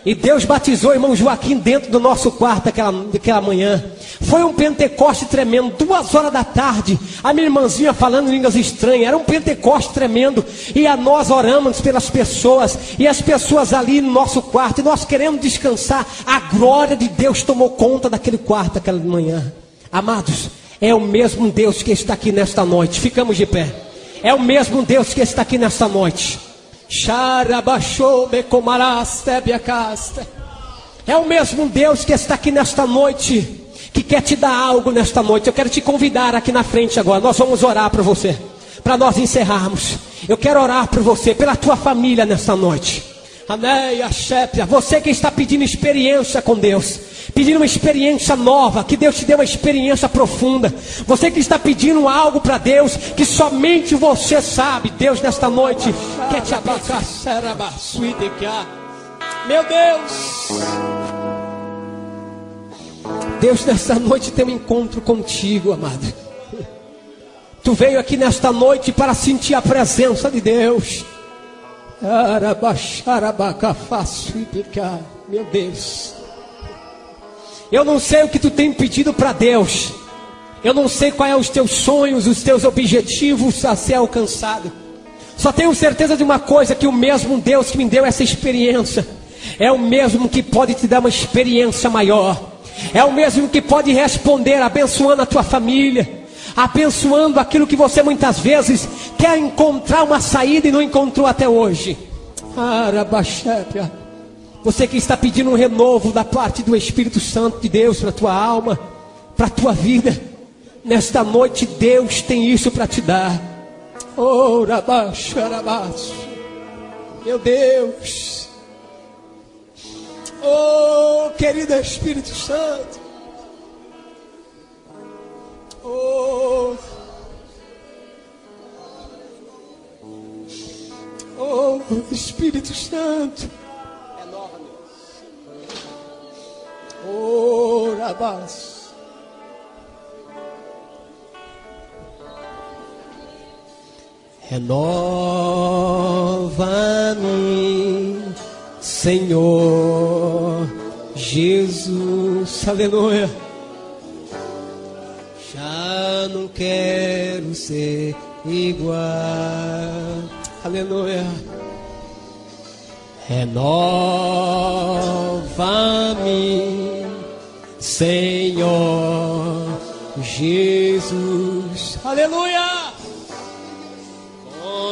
E Deus batizou o irmão Joaquim dentro do nosso quarto daquela manhã. Foi um Pentecoste tremendo. 2 horas da tarde, a minha irmãzinha falando línguas estranhas. Era um Pentecoste tremendo. E nós oramos pelas pessoas. E as pessoas ali no nosso quarto. E nós queremos descansar. A glória de Deus tomou conta daquele quarto aquela manhã. Amados, é o mesmo Deus que está aqui nesta noite. Ficamos de pé. É o mesmo Deus que está aqui nesta noite. É o mesmo Deus que está aqui nesta noite, que quer te dar algo nesta noite. Eu quero te convidar aqui na frente agora. Nós vamos orar para você, para nós encerrarmos. Eu quero orar por você, pela tua família nesta noite. Você que está pedindo experiência com Deus, pedindo uma experiência nova, que Deus te dê uma experiência profunda. Você que está pedindo algo para Deus, que somente você sabe. Deus nesta noite quer te abençoar. Meu Deus, Deus nesta noite tem um encontro contigo, amado. Tu veio aqui nesta noite para sentir a presença de Deus. Meu Deus, eu não sei o que tu tem pedido para Deus. Eu não sei quais são os teus sonhos, os teus objetivos a ser alcançado. Só tenho certeza de uma coisa: que o mesmo Deus que me deu essa experiência é o mesmo que pode te dar uma experiência maior. É o mesmo que pode responder abençoando a tua família, abençoando aquilo que você muitas vezes quer encontrar uma saída e não encontrou até hoje. Você que está pedindo um renovo da parte do Espírito Santo de Deus para a tua alma, para a tua vida, nesta noite Deus tem isso para te dar. Meu Deus, oh querido Espírito Santo, oh Espírito Santo, Renova-me, Senhor Jesus, aleluia. Já não quero ser igual, aleluia. Renova-me, Senhor Jesus, aleluia.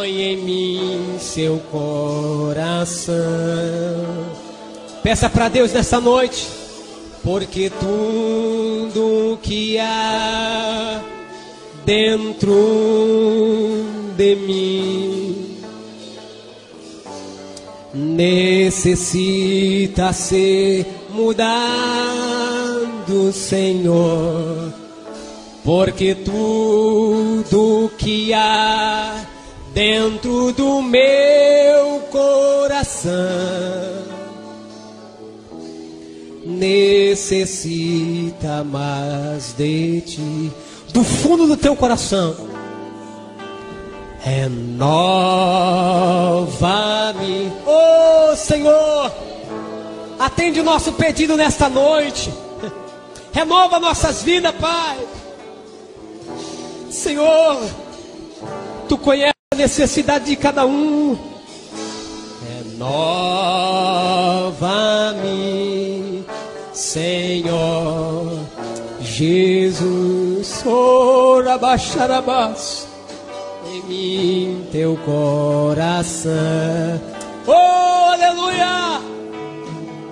Põe em mim seu coração. Peça para Deus nessa noite, porque tudo que há dentro de mim necessita ser mudado, Senhor, porque tudo que há dentro do meu coração necessita mais de ti. Do fundo do teu coração, renova-me, oh Senhor, atende o nosso pedido nesta noite, renova nossas vidas, Pai. Senhor, Tu conheces a necessidade de cada um. Renova-me, Senhor Jesus, ora baixarabás em mim teu coração, oh aleluia,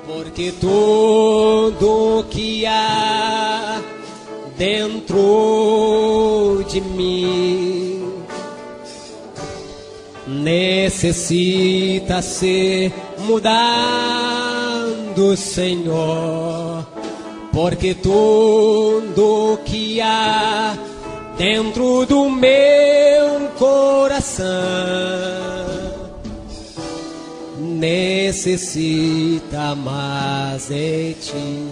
porque tudo que há dentro de mim necessita ser mudado, Senhor, porque tudo que há dentro do meu coração necessita mais de ti.